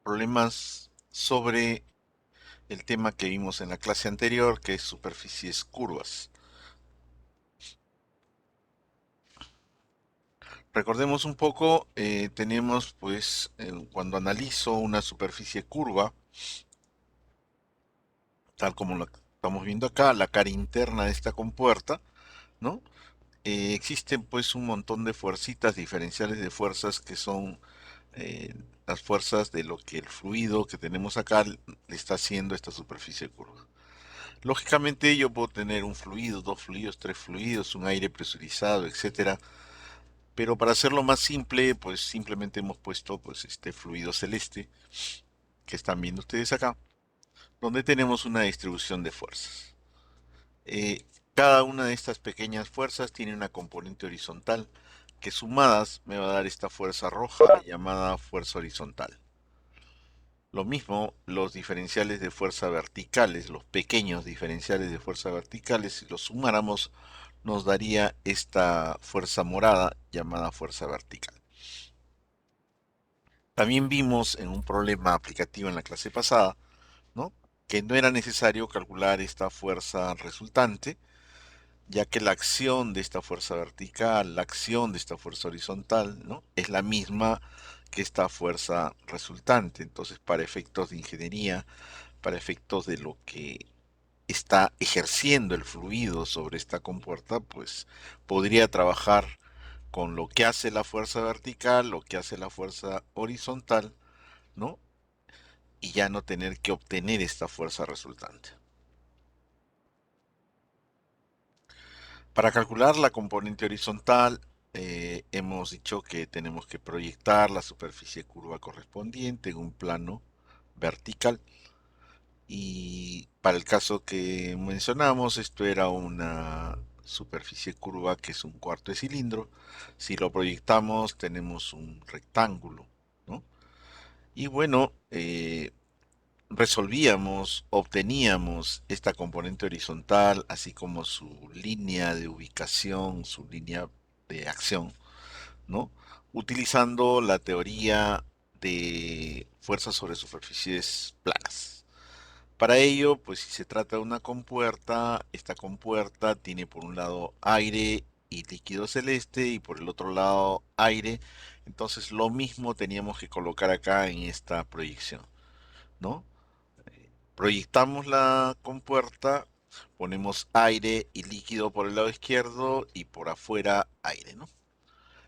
problemas sobre el tema que vimos en la clase anterior, que es superficies curvas. Recordemos un poco, tenemos pues cuando analizo una superficie curva, tal como lo estamos viendo acá, la cara interna de esta compuerta, ¿no? Existen pues un montón de fuercitas diferenciales de fuerzas que son las fuerzas de lo que el fluido que tenemos acá le está haciendo a esta superficie curva. Lógicamente yo puedo tener un fluido, dos fluidos, tres fluidos, un aire presurizado, etcétera. Pero para hacerlo más simple, pues simplemente hemos puesto pues este fluido celeste que están viendo ustedes acá, donde tenemos una distribución de fuerzas. Eh, Cada una de estas pequeñas fuerzas tiene una componente horizontal que sumadas me va a dar esta fuerza roja llamada fuerza horizontal. Lo mismo los diferenciales de fuerza verticales, los pequeños diferenciales de fuerza verticales, si los sumáramos nos daría esta fuerza morada llamada fuerza vertical. También vimos en un problema aplicativo en la clase pasada, ¿no?, que no era necesario calcular esta fuerza resultante, ya que la acción de esta fuerza vertical, la acción de esta fuerza horizontal, ¿no?, es la misma que esta fuerza resultante. Entonces, para efectos de ingeniería, para efectos de lo que está ejerciendo el fluido sobre esta compuerta, pues podría trabajar con lo que hace la fuerza vertical, lo que hace la fuerza horizontal, ¿no? Y ya no tener que obtener esta fuerza resultante. Para calcular la componente horizontal, hemos dicho que tenemos que proyectar la superficie curva correspondiente en un plano vertical. Y para el caso que mencionamos, esto era una superficie curva que es un cuarto de cilindro. Si lo proyectamos, tenemos un rectángulo, ¿no? Y bueno, resolvíamos, obteníamos esta componente horizontal, así como su línea de ubicación, su línea de acción, ¿no?, utilizando la teoría de fuerzas sobre superficies planas. Para ello, pues si se trata de una compuerta, esta compuerta tiene por un lado aire y líquido celeste y por el otro lado aire. Entonces lo mismo teníamos que colocar acá en esta proyección, ¿no? Proyectamos la compuerta, ponemos aire y líquido por el lado izquierdo y por afuera aire, ¿no?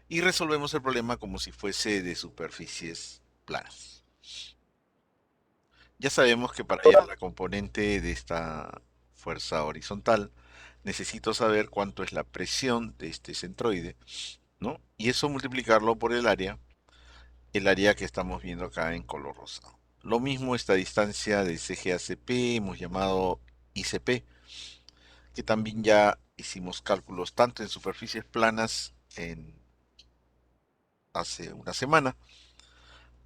Y resolvemos el problema como si fuese de superficies planas. Ya sabemos que para hallar la componente de esta fuerza horizontal, necesito saber cuánto es la presión de este centroide, ¿no? Y eso multiplicarlo por el área que estamos viendo acá en color rosado. Lo mismo esta distancia del CGACP, hemos llamado ICP, que también ya hicimos cálculos tanto en superficies planas hace una semana,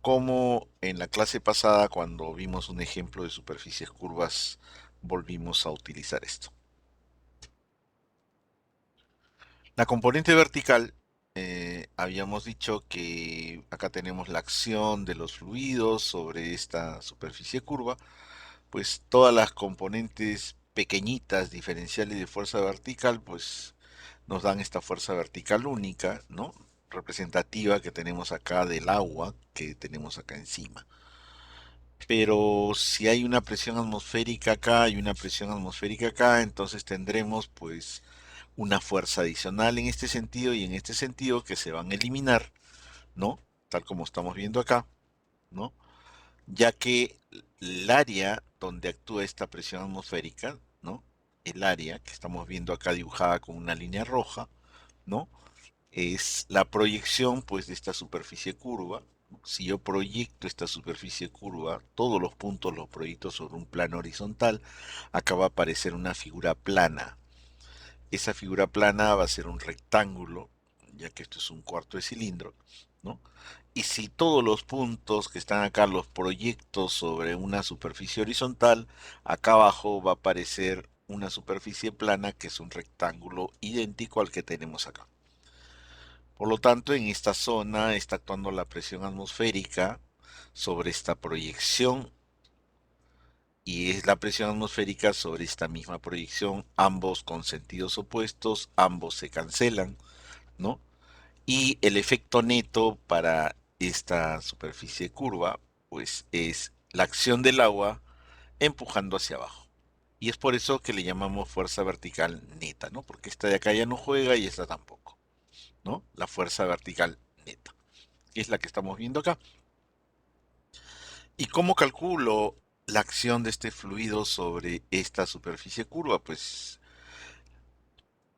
como en la clase pasada cuando vimos un ejemplo de superficies curvas, volvimos a utilizar esto. La componente vertical, habíamos dicho que acá tenemos la acción de los fluidos sobre esta superficie curva, pues todas las componentes pequeñitas diferenciales de fuerza vertical, pues nos dan esta fuerza vertical única, ¿no?, representativa que tenemos acá del agua que tenemos acá encima. Pero si hay una presión atmosférica acá y una presión atmosférica acá, entonces tendremos pues una fuerza adicional en este sentido y en este sentido que se van a eliminar, ¿no? Tal como estamos viendo acá, ¿no? Ya que el área donde actúa esta presión atmosférica, ¿no?, el área que estamos viendo acá dibujada con una línea roja, ¿no?, es la proyección pues de esta superficie curva. Si yo proyecto esta superficie curva, todos los puntos los proyecto sobre un plano horizontal, acá va a aparecer una figura plana. Esa figura plana va a ser un rectángulo, ya que esto es un cuarto de cilindro, ¿no? Y si todos los puntos que están acá los proyecto sobre una superficie horizontal, acá abajo va a aparecer una superficie plana que es un rectángulo idéntico al que tenemos acá. Por lo tanto, en esta zona está actuando la presión atmosférica sobre esta proyección y es la presión atmosférica sobre esta misma proyección, ambos con sentidos opuestos, ambos se cancelan, ¿no? Y el efecto neto para esta superficie curva, pues es la acción del agua empujando hacia abajo. Y es por eso que le llamamos fuerza vertical neta, ¿no? Porque esta de acá ya no juega y esta tampoco, ¿no? La fuerza vertical neta, que es la que estamos viendo acá. ¿Y cómo calculo la acción de este fluido sobre esta superficie curva? Pues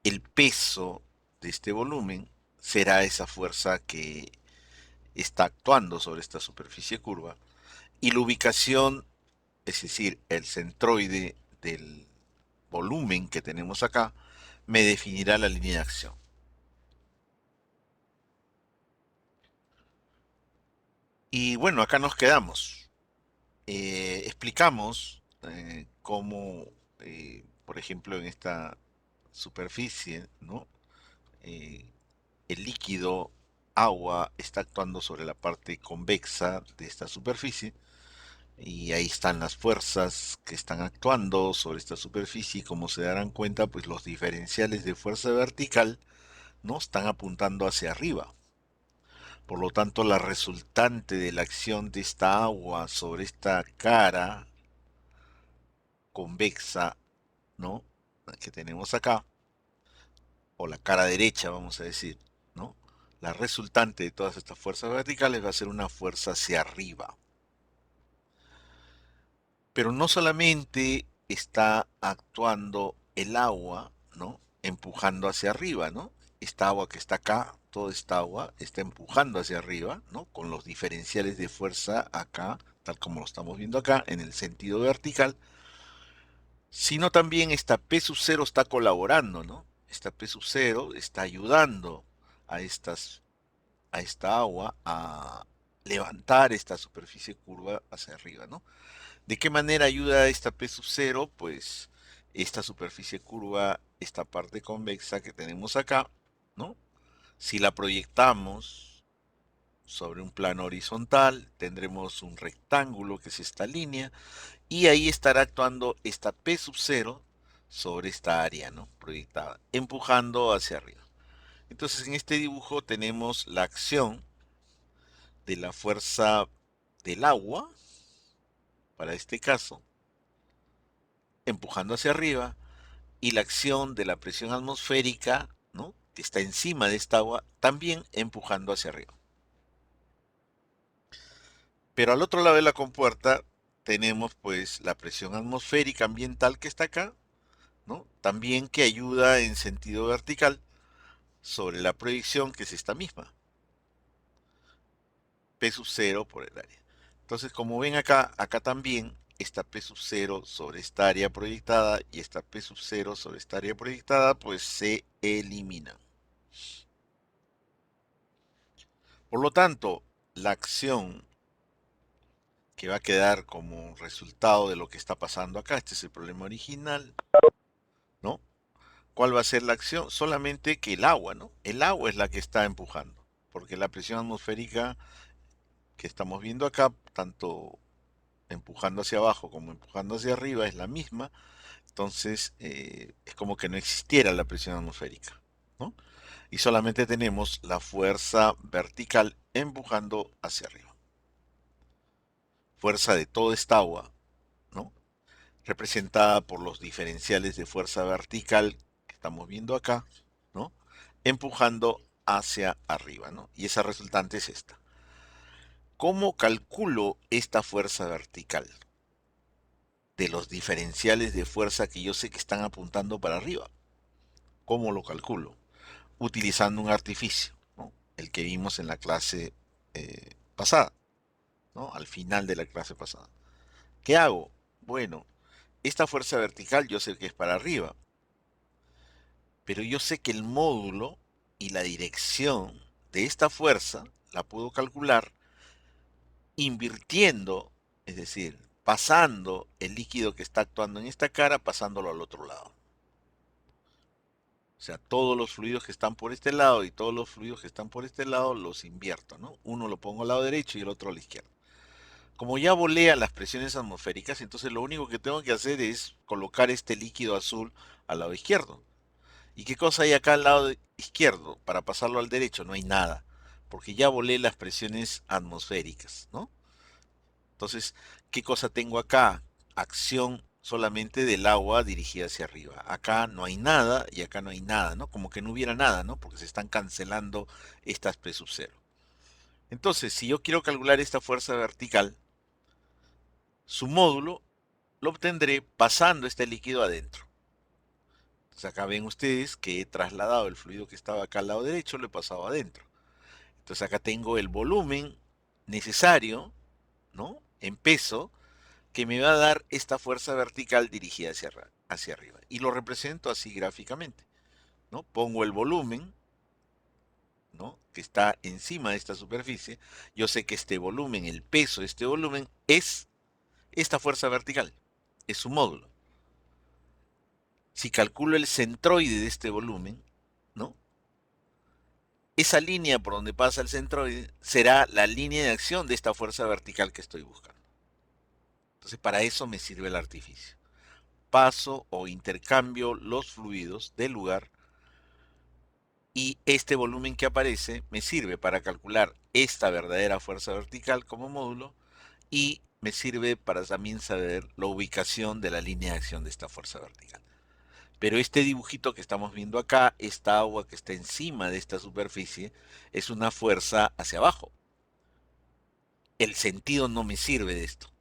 el peso de este volumen será esa fuerza que está actuando sobre esta superficie curva y la ubicación, es decir, el centroide del volumen que tenemos acá, me definirá la línea de acción. Y bueno, acá nos quedamos. Explicamos cómo, por ejemplo, en esta superficie, ¿no? Eh, el líquido agua está actuando sobre la parte convexa de esta superficie y ahí están las fuerzas que están actuando sobre esta superficie y como se darán cuenta, pues los diferenciales de fuerza vertical no están apuntando hacia arriba. Por lo tanto, la resultante de la acción de esta agua sobre esta cara convexa, ¿no? Que tenemos acá, o la cara derecha, vamos a decir, ¿no? La resultante de todas estas fuerzas verticales va a ser una fuerza hacia arriba. Pero no solamente está actuando el agua, ¿no? Empujando hacia arriba, ¿no? Esta agua que está acá, toda esta agua está empujando hacia arriba, ¿no? Con los diferenciales de fuerza acá, tal como lo estamos viendo acá, en el sentido vertical, sino también esta P sub 0 está colaborando, ¿no? Esta P sub 0 está ayudando a a esta agua a levantar esta superficie curva hacia arriba, ¿no? ¿De qué manera ayuda esta P sub 0? Pues esta superficie curva, esta parte convexa que tenemos acá, ¿no? Si la proyectamos sobre un plano horizontal, tendremos un rectángulo que es esta línea, y ahí estará actuando esta P sub 0 sobre esta área, ¿no? Proyectada, empujando hacia arriba. Entonces en este dibujo tenemos la acción de la fuerza del agua, para este caso, empujando hacia arriba, y la acción de la presión atmosférica, ¿no? Que está encima de esta agua, también empujando hacia arriba. Pero al otro lado de la compuerta tenemos pues la presión atmosférica ambiental que está acá, ¿no? También que ayuda en sentido vertical sobre la proyección que es esta misma, P sub 0 por el área. Entonces, como ven acá, acá también esta P sub 0 sobre esta área proyectada y esta P sub 0 sobre esta área proyectada, pues se eliminan. Por lo tanto, la acción que va a quedar como resultado de lo que está pasando acá, este es el problema original, ¿no? ¿Cuál va a ser la acción? Solamente que el agua, ¿no? El agua es la que está empujando, porque la presión atmosférica que estamos viendo acá, tanto empujando hacia abajo como empujando hacia arriba, es la misma, entonces es como que no existiera la presión atmosférica, ¿no? Y solamente tenemos la fuerza vertical empujando hacia arriba. Fuerza de toda esta agua, ¿no? Representada por los diferenciales de fuerza vertical que estamos viendo acá, ¿no? Empujando hacia arriba, ¿no? Y esa resultante es esta. ¿Cómo calculo esta fuerza vertical? De los diferenciales de fuerza que yo sé que están apuntando para arriba. ¿Cómo lo calculo? Utilizando un artificio, ¿no? El que vimos en la clase pasada, ¿no? Al final de la clase pasada. ¿Qué hago? Bueno, esta fuerza vertical yo sé que es para arriba, pero yo sé que el módulo y la dirección de esta fuerza la puedo calcular invirtiendo, es decir, pasando el líquido que está actuando en esta cara, pasándolo al otro lado. O sea, todos los fluidos que están por este lado y todos los fluidos que están por este lado los invierto, ¿no? Uno lo pongo al lado derecho y el otro a la izquierda. Como ya volé a las presiones atmosféricas, entonces lo único que tengo que hacer es colocar este líquido azul al lado izquierdo. ¿Y qué cosa hay acá al lado izquierdo? Para pasarlo al derecho no hay nada, porque ya volé las presiones atmosféricas, ¿no? Entonces, ¿qué cosa tengo acá? Acción solamente del agua dirigida hacia arriba. Acá no hay nada y acá no hay nada, ¿no? Como que no hubiera nada, ¿no? Porque se están cancelando estas P sub cero. Entonces, si yo quiero calcular esta fuerza vertical, su módulo lo obtendré pasando este líquido adentro. Entonces acá ven ustedes que he trasladado el fluido que estaba acá al lado derecho, lo he pasado adentro. Entonces acá tengo el volumen necesario, ¿no? En peso, que me va a dar esta fuerza vertical dirigida hacia arriba. Y lo represento así gráficamente, ¿no? Pongo el volumen, ¿no? Que está encima de esta superficie. Yo sé que este volumen, el peso de este volumen, es esta fuerza vertical, es su módulo. Si calculo el centroide de este volumen, ¿no? Esa línea por donde pasa el centroide será la línea de acción de esta fuerza vertical que estoy buscando. Entonces, para eso me sirve el artificio. Paso o intercambio los fluidos del lugar y este volumen que aparece me sirve para calcular esta verdadera fuerza vertical como módulo y me sirve para también saber la ubicación de la línea de acción de esta fuerza vertical. Pero este dibujito que estamos viendo acá, esta agua que está encima de esta superficie, es una fuerza hacia abajo. El sentido no me sirve de esto.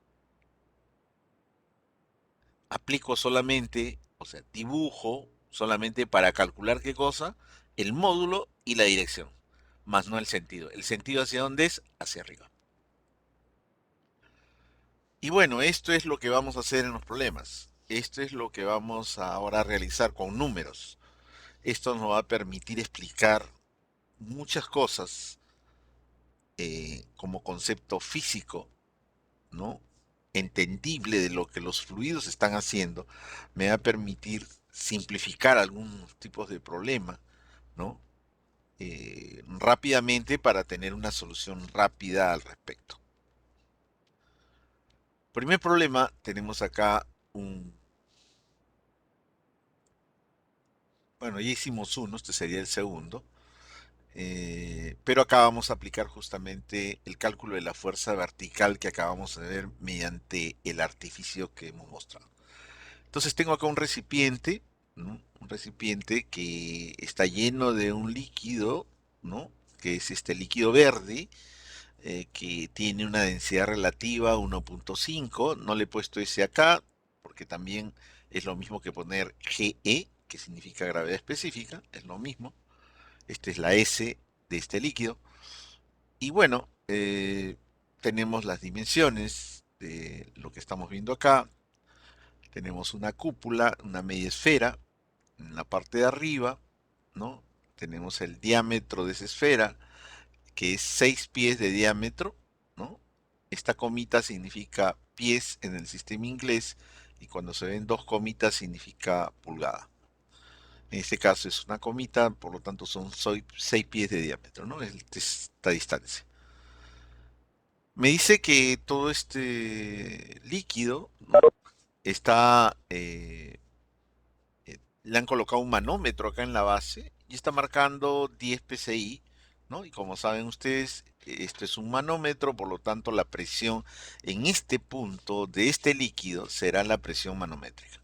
Aplico solamente, o sea, dibujo solamente para calcular qué cosa, el módulo y la dirección, más no el sentido. ¿El sentido hacia dónde es? Hacia arriba. Y bueno, esto es lo que vamos a hacer en los problemas. Esto es lo que vamos a ahora a realizar con números. Esto nos va a permitir explicar muchas cosas como concepto físico, ¿no? Entendible de lo que los fluidos están haciendo, me va a permitir simplificar algunos tipos de problema, ¿no? Rápidamente para tener una solución rápida al respecto. Primer problema, tenemos acá bueno, ya hicimos uno, este sería el segundo, pero acá vamos a aplicar justamente el cálculo de la fuerza vertical que acabamos de ver mediante el artificio que hemos mostrado. Entonces tengo acá un recipiente, ¿no? Un recipiente que está lleno de un líquido, ¿no? Que es este líquido verde, que tiene una densidad relativa 1.5. No le he puesto ese acá, porque también es lo mismo que poner GE, que significa gravedad específica, es lo mismo. Esta es la S de este líquido. Y bueno, tenemos las dimensiones de lo que estamos viendo acá. Tenemos una cúpula, una media esfera, en la parte de arriba, ¿no? Tenemos el diámetro de esa esfera, que es 6 pies de diámetro, ¿no? Esta comita significa pies en el sistema inglés y cuando se ven dos comitas significa pulgada. En este caso es una comita, por lo tanto son 6 pies de diámetro, ¿no? Es esta distancia. Me dice que todo este líquido, ¿no? Está le han colocado un manómetro acá en la base y está marcando 10 psi, ¿no? Y como saben ustedes, esto es un manómetro, por lo tanto la presión en este punto de este líquido será la presión manométrica.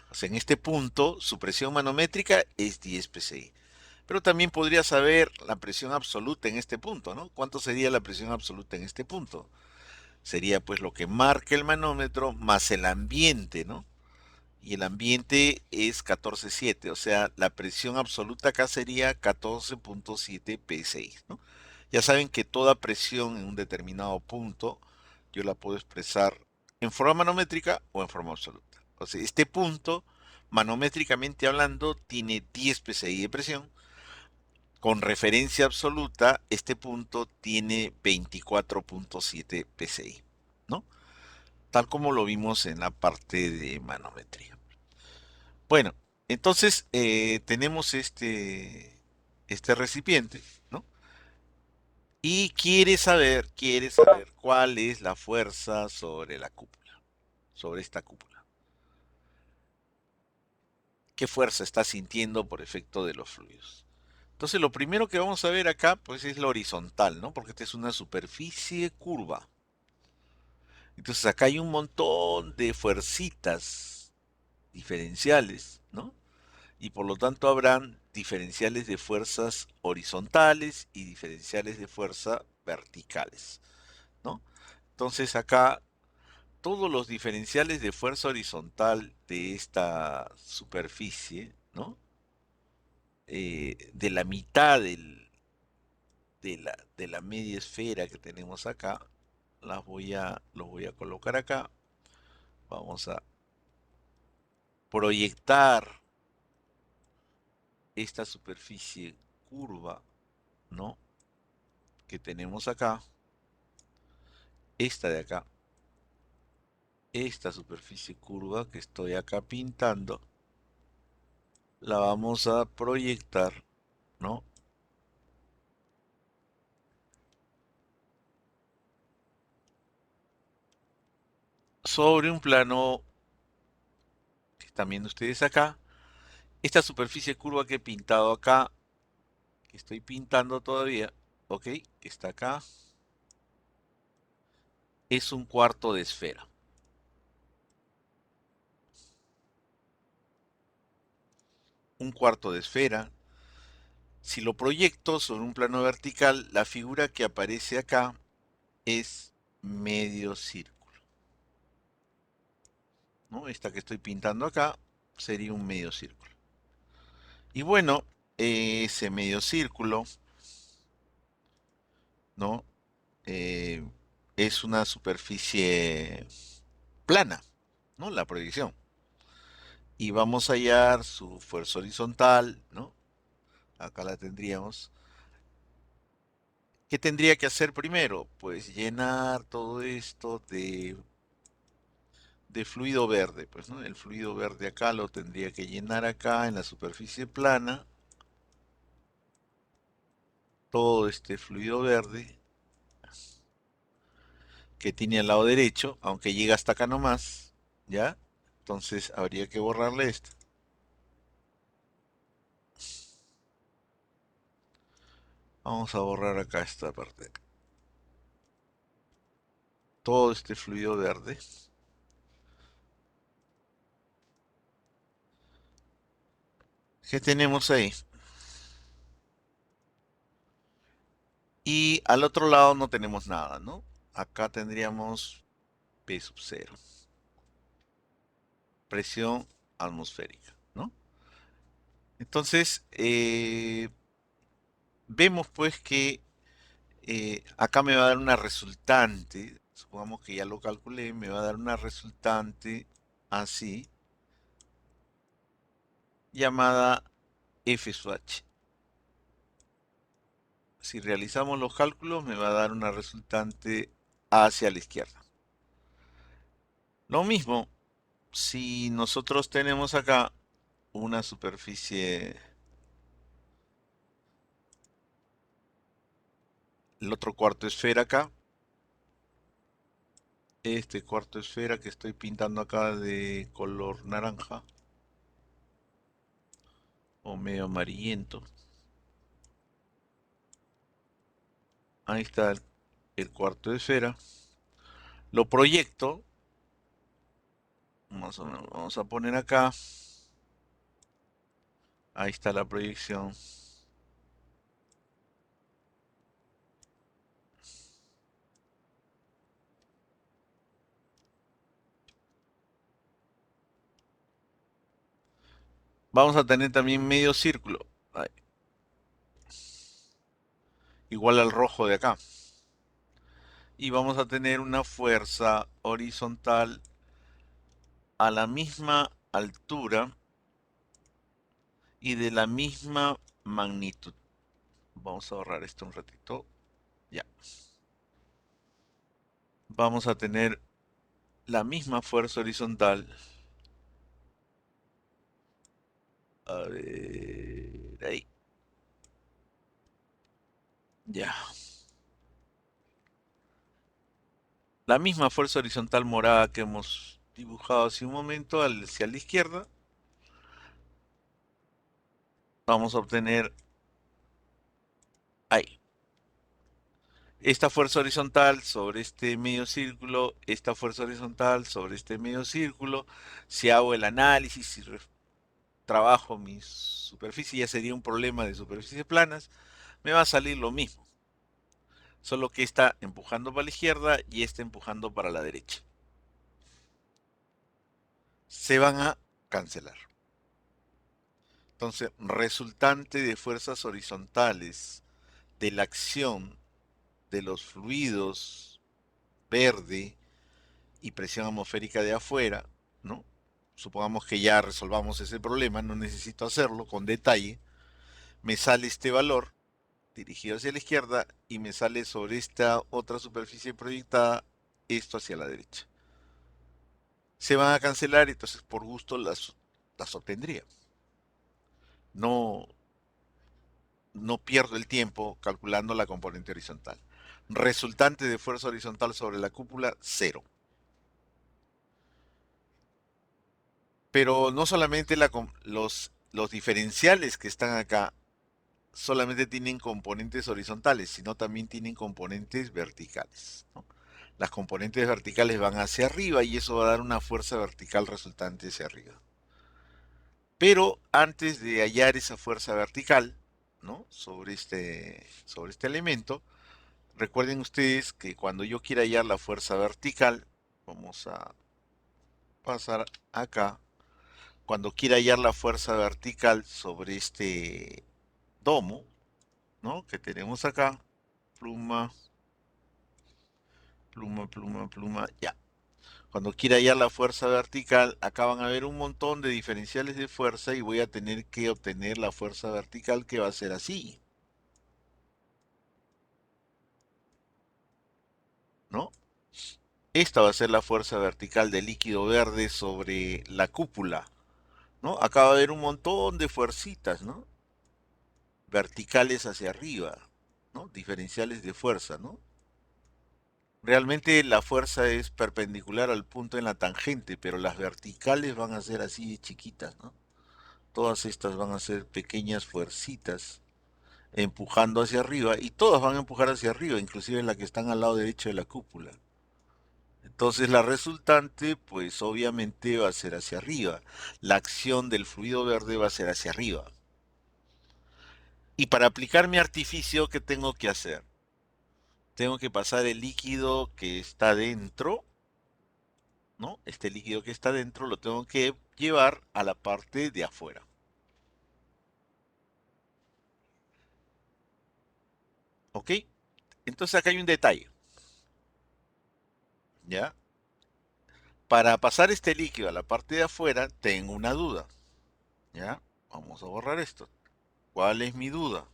O sea, en este punto su presión manométrica es 10 psi. Pero también podría saber la presión absoluta en este punto, ¿no? ¿Cuánto sería la presión absoluta en este punto? Sería pues lo que marca el manómetro más el ambiente, ¿no? Y el ambiente es 14.7, o sea, la presión absoluta acá sería 14.7 psi, ¿no? Ya saben que toda presión en un determinado punto yo la puedo expresar en forma manométrica o en forma absoluta. O sea, este punto, manométricamente hablando, tiene 10 psi de presión. Con referencia absoluta, este punto tiene 24.7 psi, ¿no? Tal como lo vimos en la parte de manometría. Bueno, entonces tenemos este recipiente, ¿no? Y quiere saber cuál es la fuerza sobre la cúpula, sobre esta cúpula. ¿Qué fuerza está sintiendo por efecto de los fluidos? Entonces, lo primero que vamos a ver acá, pues es la horizontal, ¿no? Porque esta es una superficie curva. Entonces, acá hay un montón de fuercitas diferenciales, ¿no? Y por lo tanto habrán diferenciales de fuerzas horizontales y diferenciales de fuerza verticales, ¿no? Entonces, acá todos los diferenciales de fuerza horizontal de esta superficie, ¿no? De la mitad de la media esfera que tenemos acá, los voy a colocar acá. Vamos a proyectar esta superficie curva, ¿no? Que tenemos acá, esta de acá, esta superficie curva que estoy acá pintando, la vamos a proyectar, ¿no? Sobre un plano que están viendo ustedes acá. Esta superficie curva que he pintado acá, que estoy pintando todavía, ok, que está acá, es un cuarto de esfera. Un cuarto de esfera. Si lo proyecto sobre un plano vertical, la figura que aparece acá es medio círculo, ¿no? Esta que estoy pintando acá sería un medio círculo. Y bueno, ese medio círculo, ¿no? Eh, es una superficie plana, ¿no? La proyección. Y vamos a hallar su fuerza horizontal, ¿no? Acá la tendríamos. ¿Qué tendría que hacer primero? Pues llenar todo esto de fluido verde, pues, ¿no? El fluido verde acá lo tendría que llenar acá en la superficie plana, todo este fluido verde que tiene al lado derecho, aunque llega hasta acá nomás, ¿ya? Entonces habría que borrarle esto. Vamos a borrar acá esta parte. Todo este fluido verde. ¿Qué tenemos ahí? Y al otro lado no tenemos nada, ¿no? Acá tendríamos P sub 0, presión atmosférica, ¿no? Entonces, vemos pues que acá me va a dar una resultante, supongamos que ya lo calculé, me va a dar una resultante así, llamada F sub h. Si realizamos los cálculos, me va a dar una resultante hacia la izquierda. Lo mismo, si nosotros tenemos acá una superficie, el otro cuarto esfera acá, este cuarto esfera que estoy pintando acá de color naranja o medio amarillento. Ahí está el cuarto de esfera. Lo proyecto. Vamos a poner acá. Ahí está la proyección. Vamos a tener también medio círculo. Ahí, igual al rojo de acá. Y vamos a tener una fuerza horizontal a la misma altura y de la misma magnitud. Vamos a ahorrar esto un ratito. Ya. Vamos a tener la misma fuerza horizontal. A ver, ahí. Ya. La misma fuerza horizontal morada que hemos dibujado hace un momento hacia la izquierda, vamos a obtener ahí. Esta fuerza horizontal sobre este medio círculo, esta fuerza horizontal sobre este medio círculo. Si hago el análisis y trabajo mi superficie, ya sería un problema de superficies planas, me va a salir lo mismo. Solo que está empujando para la izquierda y está empujando para la derecha. Se van a cancelar. Entonces, resultante de fuerzas horizontales de la acción de los fluidos verde y presión atmosférica de afuera, ¿no? Supongamos que ya resolvamos ese problema, no necesito hacerlo con detalle. Me sale este valor dirigido hacia la izquierda y me sale sobre esta otra superficie proyectada esto hacia la derecha. Se van a cancelar, entonces por gusto las obtendría. No, no pierdo el tiempo calculando la componente horizontal. Resultante de fuerza horizontal sobre la cúpula, cero. Pero no solamente los diferenciales que están acá solamente tienen componentes horizontales, sino también tienen componentes verticales, ¿no? Las componentes verticales van hacia arriba y eso va a dar una fuerza vertical resultante hacia arriba. Pero antes de hallar esa fuerza vertical, ¿no? Sobre este elemento, recuerden ustedes que cuando yo quiera hallar la fuerza vertical, vamos a pasar acá, cuando quiera hallar la fuerza vertical sobre este domo, ¿no? Que tenemos acá, pluma, pluma, pluma, pluma, ya. Cuando quiera hallar la fuerza vertical, acá van a haber un montón de diferenciales de fuerza y voy a tener que obtener la fuerza vertical que va a ser así, ¿no? Esta va a ser la fuerza vertical del líquido verde sobre la cúpula, ¿no? Acá va a haber un montón de fuercitas, ¿no? Verticales hacia arriba, ¿no? Diferenciales de fuerza, ¿no? Realmente la fuerza es perpendicular al punto en la tangente, pero las verticales van a ser así de chiquitas, ¿no? Todas estas van a ser pequeñas fuercitas empujando hacia arriba y todas van a empujar hacia arriba, inclusive la que están al lado derecho de la cúpula. Entonces la resultante, pues obviamente va a ser hacia arriba. La acción del fluido verde va a ser hacia arriba. Y para aplicar mi artificio, ¿qué tengo que hacer? Tengo que pasar el líquido que está dentro, ¿no? Este líquido que está dentro lo tengo que llevar a la parte de afuera. ¿Ok? Entonces acá hay un detalle, ¿ya? Para pasar este líquido a la parte de afuera, tengo una duda, ¿ya? Vamos a borrar esto. ¿Cuál es mi duda?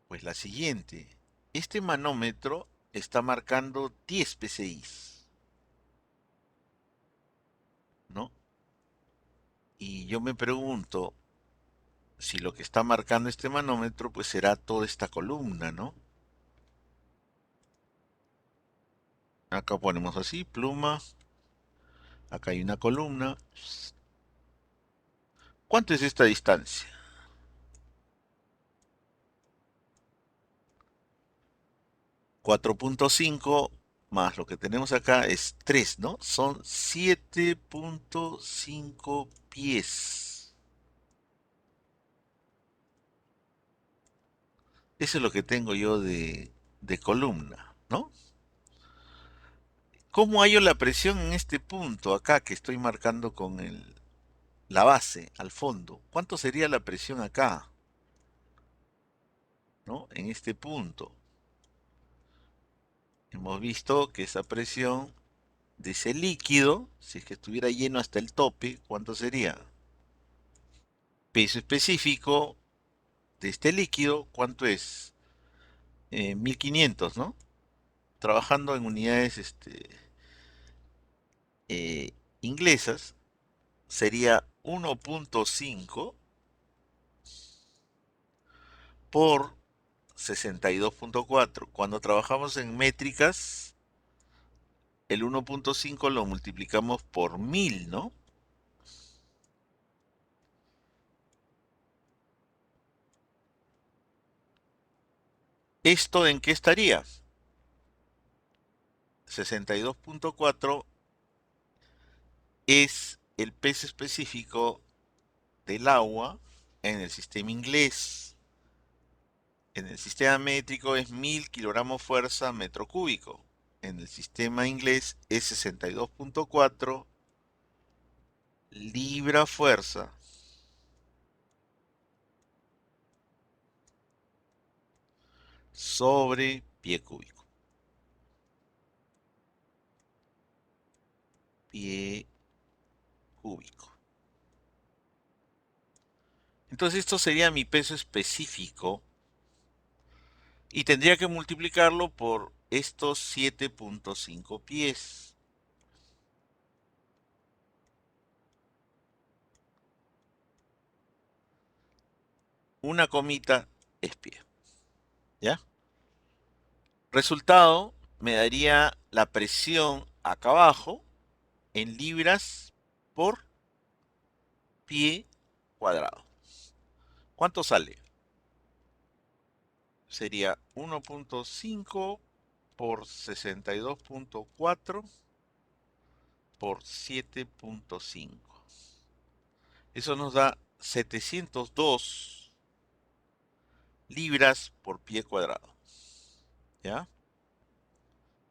Pues la siguiente. Este manómetro está marcando 10 psi, ¿no? Y yo me pregunto si lo que está marcando este manómetro, pues será toda esta columna, ¿no? Acá ponemos así, pluma. Acá hay una columna. ¿Cuánto es esta distancia? 4.5 más lo que tenemos acá es 3, ¿no? Son 7.5 pies. Eso es lo que tengo yo de columna, ¿no? ¿Cómo hallo la presión en este punto acá que estoy marcando con la base al fondo? ¿Cuánto sería la presión acá, ¿no? En este punto. Hemos visto que esa presión de ese líquido, si es que estuviera lleno hasta el tope, ¿cuánto sería? Peso específico de este líquido, ¿cuánto es? 1500, ¿no? Trabajando en unidades eh, inglesas, sería 1.5 por 62.4. Cuando trabajamos en métricas, el 1.5 lo multiplicamos por 1000, ¿no? ¿Esto en qué estaría? 62.4 es el peso específico del agua en el sistema inglés. En el sistema métrico es 1000 kilogramos fuerza metro cúbico. En el sistema inglés es 62.4 libra fuerza sobre pie cúbico. Pie cúbico. Entonces esto sería mi peso específico y tendría que multiplicarlo por estos 7.5 pies. Una comita es pie. ¿Ya? Resultado me daría la presión acá abajo en libras por pie cuadrado. ¿Cuánto sale? Sería 1.5 por 62.4 por 7.5. Eso nos da 702 libras por pie cuadrado. ¿Ya?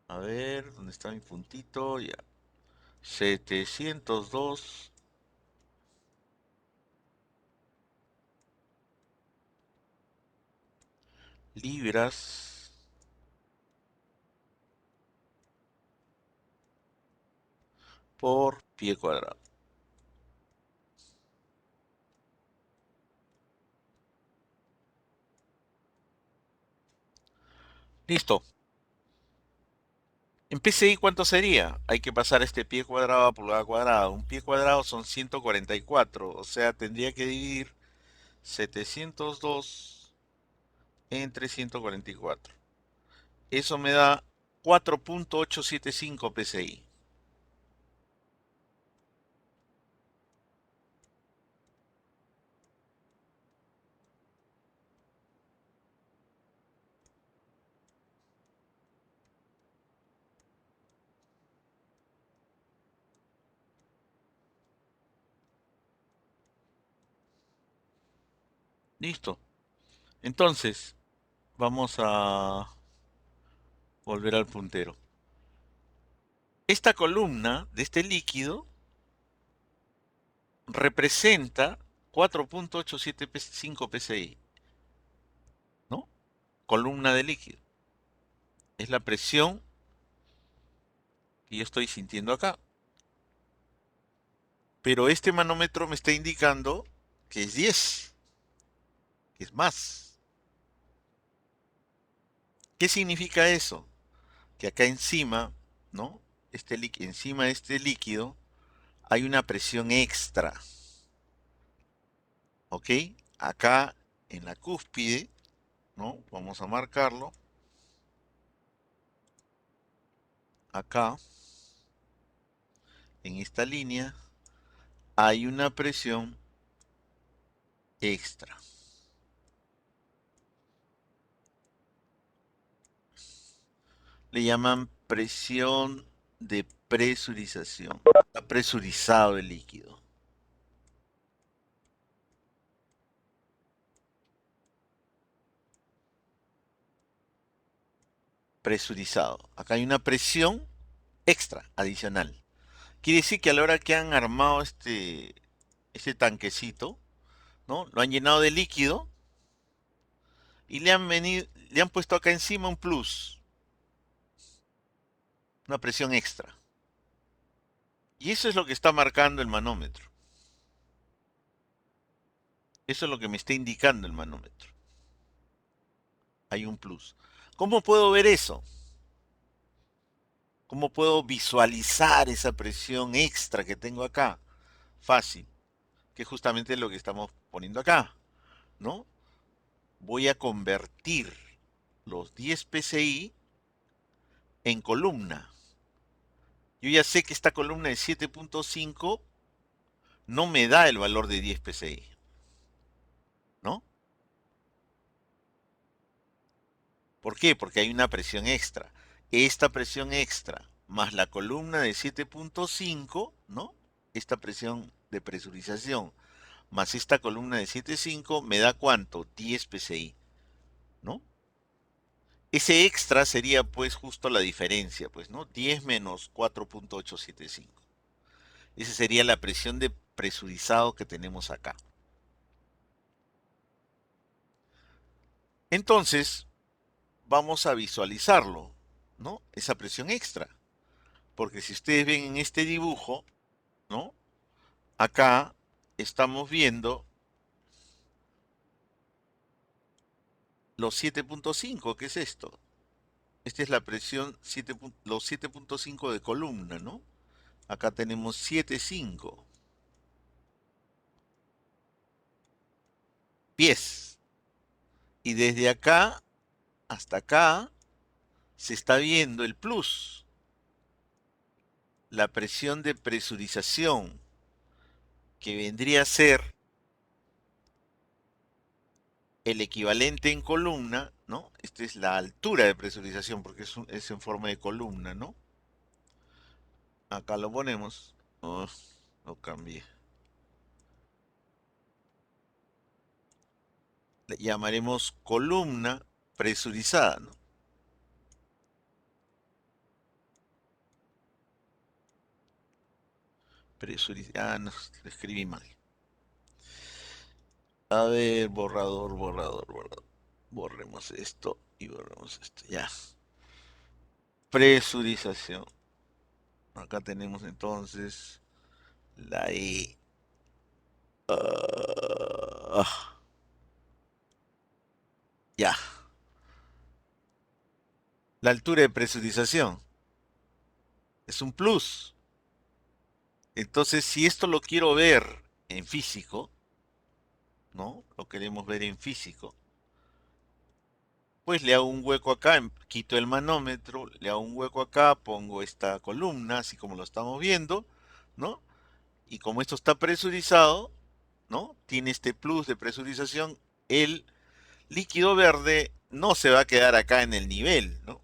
A ver, ¿dónde está mi puntito? Ya. 702 libras por pie cuadrado. Listo. En PCI, ¿cuánto sería? Hay que pasar este pie cuadrado a pulgada cuadrada. Un pie cuadrado son 144. O sea, tendría que dividir 702 entre 144. Eso me da 4.875 PCI. Listo. Entonces, vamos a volver al puntero. Esta columna de este líquido representa 4.875 PSI, ¿no? Columna de líquido. Es la presión que yo estoy sintiendo acá. Pero este manómetro me está indicando que es 10, que es más. ¿Qué significa eso? Que acá encima, ¿no? Encima de este líquido hay una presión extra, ¿ok? Acá en la cúspide, ¿no? Vamos a marcarlo. Acá, en esta línea, hay una presión extra. Le llaman presión de presurización. Está presurizado el líquido. Presurizado. Acá hay una presión extra, adicional. Quiere decir que a la hora que han armado este tanquecito, ¿no? Lo han llenado de líquido y le han puesto acá encima un plus, una presión extra. Y eso es lo que está marcando el manómetro. Eso es lo que me está indicando el manómetro. Hay un plus. ¿Cómo puedo ver eso? ¿Cómo puedo visualizar esa presión extra que tengo acá? Fácil, que es justamente lo que estamos poniendo acá, ¿no? Voy a convertir los 10 PSI en columna. Yo ya sé que esta columna de 7.5 no me da el valor de 10 psi, ¿no? ¿Por qué? Porque hay una presión extra. Esta presión extra más la columna de 7.5, ¿no? Esta presión de presurización más esta columna de 7.5 me da ¿cuánto? 10 psi, ¿no? Ese extra sería pues justo la diferencia, pues, ¿no? 10 menos 4.875. Esa sería la presión de presurizado que tenemos acá. Entonces, vamos a visualizarlo, ¿no? Esa presión extra. Porque si ustedes ven en este dibujo, ¿no? Acá estamos viendo los 7.5, ¿qué es esto? Esta es la presión 7, los 7.5 de columna, ¿no? Acá tenemos 7.5 pies. Y desde acá hasta acá se está viendo el plus, la presión de presurización, que vendría a ser el equivalente en columna, ¿no? Esta es la altura de presurización porque es en forma de columna, ¿no? Acá lo ponemos. Oh, lo cambié. Le llamaremos columna presurizada, ¿no? Presurizada. Ah, no, lo escribí mal. A ver, borrador, borrador, borrador. Borremos esto y borremos esto. Ya. Presurización. Acá tenemos entonces la E. Ah, ya. La altura de presurización es un plus. Entonces, si esto lo quiero ver en físico, ¿no? Lo queremos ver en físico. Pues le hago un hueco acá, quito el manómetro, le hago un hueco acá, pongo esta columna, así como lo estamos viendo, ¿no? Y como esto está presurizado, ¿no? Tiene este plus de presurización, el líquido verde no se va a quedar acá en el nivel, ¿no?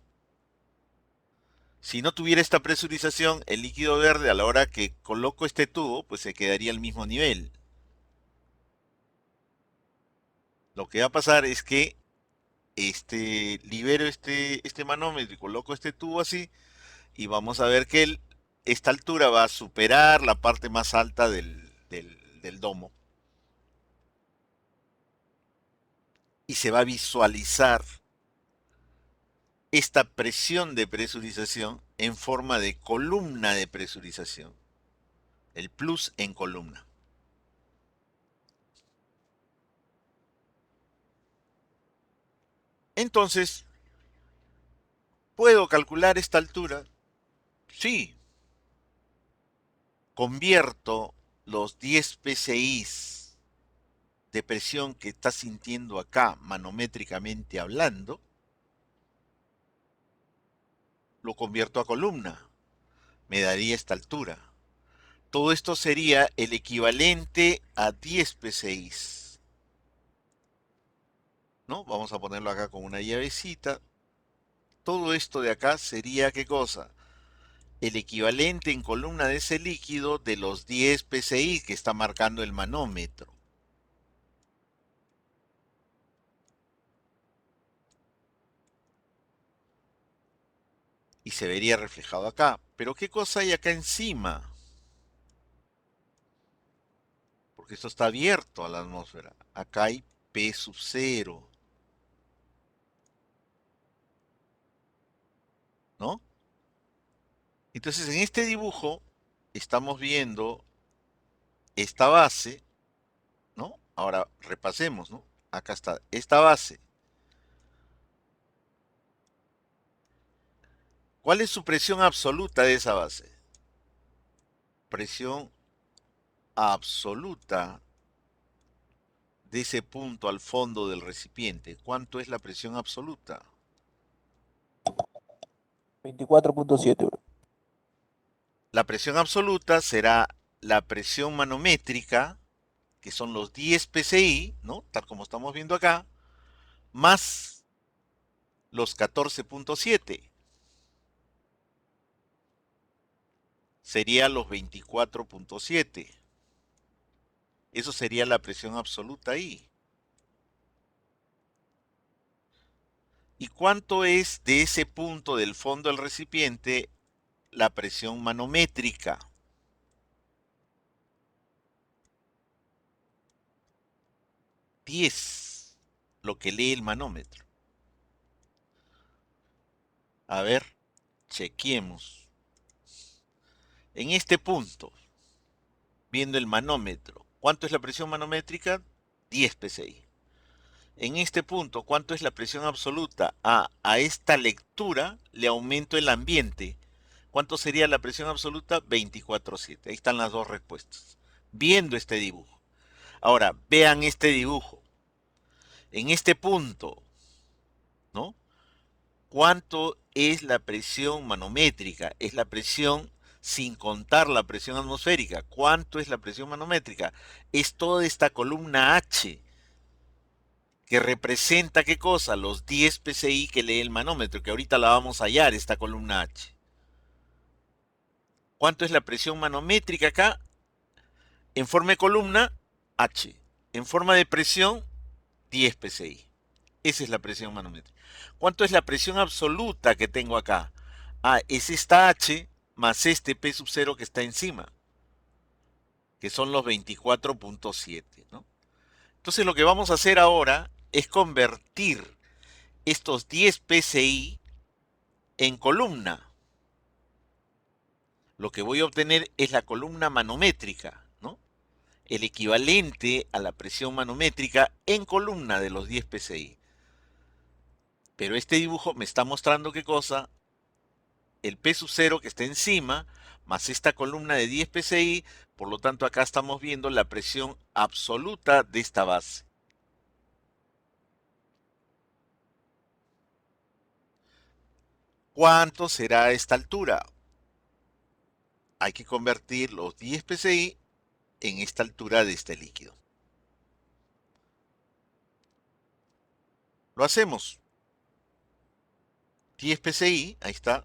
Si no tuviera esta presurización, el líquido verde a la hora que coloco este tubo, pues se quedaría al mismo nivel. Lo que va a pasar es que libero este manómetro y coloco este tubo así, y vamos a ver que esta altura va a superar la parte más alta del domo y se va a visualizar esta presión de presurización en forma de columna de presurización, el plus en columna. Entonces, ¿puedo calcular esta altura? Sí, convierto los 10 psi de presión que está sintiendo acá manométricamente hablando, lo convierto a columna. Me daría esta altura. Todo esto sería el equivalente a 10 psi, ¿no? Vamos a ponerlo acá con una llavecita. Todo esto de acá sería, ¿qué cosa? El equivalente en columna de ese líquido de los 10 psi que está marcando el manómetro. Y se vería reflejado acá. Pero ¿qué cosa hay acá encima? Porque esto está abierto a la atmósfera. Acá hay P sub 0, ¿no? Entonces en este dibujo estamos viendo esta base, ¿no? Ahora repasemos, ¿no? Acá está esta base. ¿Cuál es su presión absoluta de esa base? Presión absoluta de ese punto al fondo del recipiente. ¿Cuánto es la presión absoluta? 24.7, bro. La presión absoluta será la presión manométrica, que son los 10 psi, ¿no? Tal como estamos viendo acá, más los 14.7. Sería los 24.7. Eso sería la presión absoluta ahí. ¿Y cuánto es de ese punto del fondo del recipiente la presión manométrica? 10, lo que lee el manómetro. A ver, chequeemos. En este punto, viendo el manómetro, ¿cuánto es la presión manométrica? 10 psi. En este punto, ¿cuánto es la presión absoluta? A esta lectura le aumento el ambiente. ¿Cuánto sería la presión absoluta? 24,7. Ahí están las dos respuestas. Viendo este dibujo. Ahora, vean este dibujo. En este punto, ¿no? ¿Cuánto es la presión manométrica? Es la presión sin contar la presión atmosférica. ¿Cuánto es la presión manométrica? Es toda esta columna H que representa ¿qué cosa? Los 10 psi que lee el manómetro, que ahorita la vamos a hallar, esta columna H. ¿Cuánto es la presión manométrica acá? En forma de columna, H. En forma de presión, 10 psi. Esa es la presión manométrica. ¿Cuánto es la presión absoluta que tengo acá? Es esta H más este P sub 0 que está encima, que son los 24.7, ¿no? Entonces lo que vamos a hacer ahora es convertir estos 10 psi en columna. Lo que voy a obtener es la columna manométrica, ¿no? El equivalente a la presión manométrica en columna de los 10 psi. Pero este dibujo me está mostrando qué cosa, el P sub 0 que está encima, más esta columna de 10 psi, por lo tanto acá estamos viendo la presión absoluta de esta base. ¿Cuánto será esta altura? Hay que convertir los 10 psi en esta altura de este líquido. Lo hacemos. 10 psi, ahí está,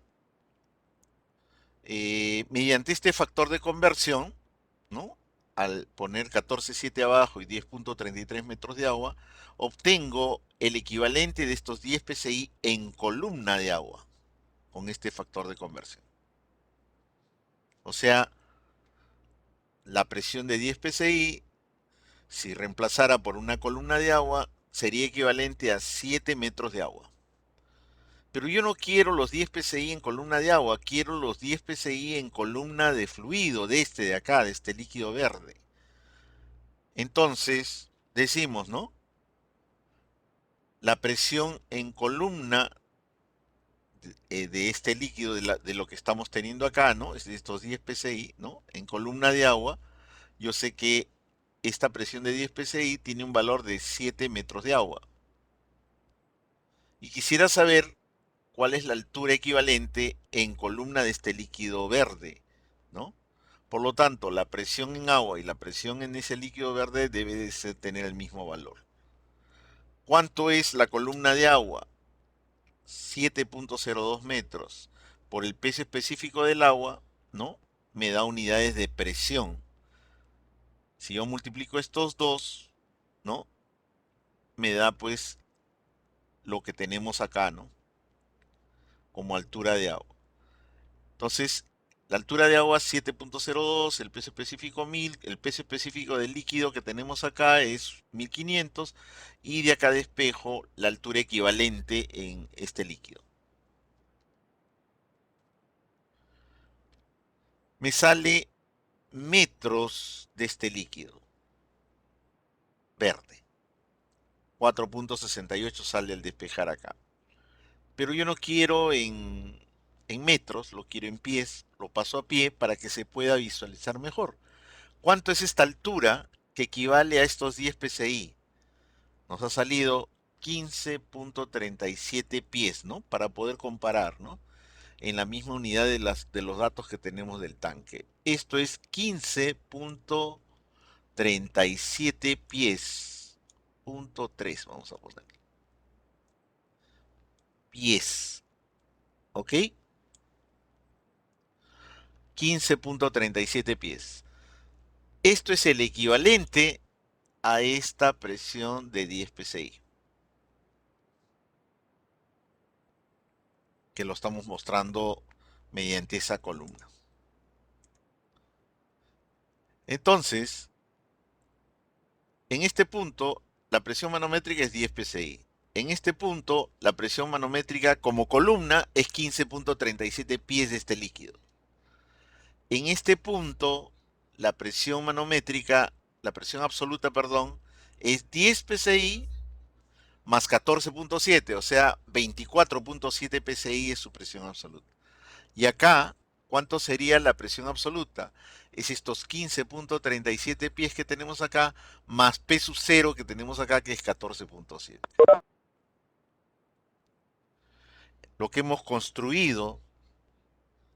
mediante este factor de conversión, ¿no? Al poner 14,7 abajo y 10.33 metros de agua, obtengo el equivalente de estos 10 psi en columna de agua con este factor de conversión. O sea, la presión de 10 psi, si reemplazara por una columna de agua, sería equivalente a 7 metros de agua. Pero yo no quiero los 10 psi en columna de agua, quiero los 10 psi en columna de fluido, de este de acá, de este líquido verde. Entonces, decimos, ¿no? La presión en columna de este líquido, de lo que estamos teniendo acá, ¿no? Es de estos 10 psi, ¿no? En columna de agua, yo sé que esta presión de 10 psi tiene un valor de 7 metros de agua. Y quisiera saber cuál es la altura equivalente en columna de este líquido verde, ¿no? Por lo tanto, la presión en agua y la presión en ese líquido verde debe de tener el mismo valor. ¿Cuánto es la columna de agua? 7.02 metros por el peso específico del agua, ¿no? Me da unidades de presión. Si yo multiplico estos dos, ¿no? Me da pues lo que tenemos acá, ¿no? Como altura de agua. Entonces, la altura de agua es 7.02, el peso específico 1000, el peso específico del líquido que tenemos acá es 1500 y de acá despejo la altura equivalente en este líquido. Me sale metros de este líquido verde. 4.68 sale al despejar acá. Pero yo no quiero en metros, lo quiero en pies, lo paso a pie para que se pueda visualizar mejor. ¿Cuánto es esta altura que equivale a estos 10 psi? Nos ha salido 15.37 pies, ¿no? Para poder comparar, ¿no? en la misma unidad de los datos que tenemos del tanque. Esto es 15.37 pies. Punto 3, vamos a poner. Pies. ¿Ok? 15.37 pies. Esto es el equivalente a esta presión de 10 psi, que lo estamos mostrando mediante esa columna. Entonces, en este punto, la presión manométrica es 10 psi. En este punto, la presión manométrica como columna es 15.37 pies de este líquido. En este punto, la presión manométrica, la presión absoluta, perdón, es 10 psi más 14.7, o sea, 24.7 psi es su presión absoluta. Y acá, ¿cuánto sería la presión absoluta? Es estos 15.37 pies que tenemos acá, más P sub 0 que tenemos acá, que es 14.7. Lo que hemos construido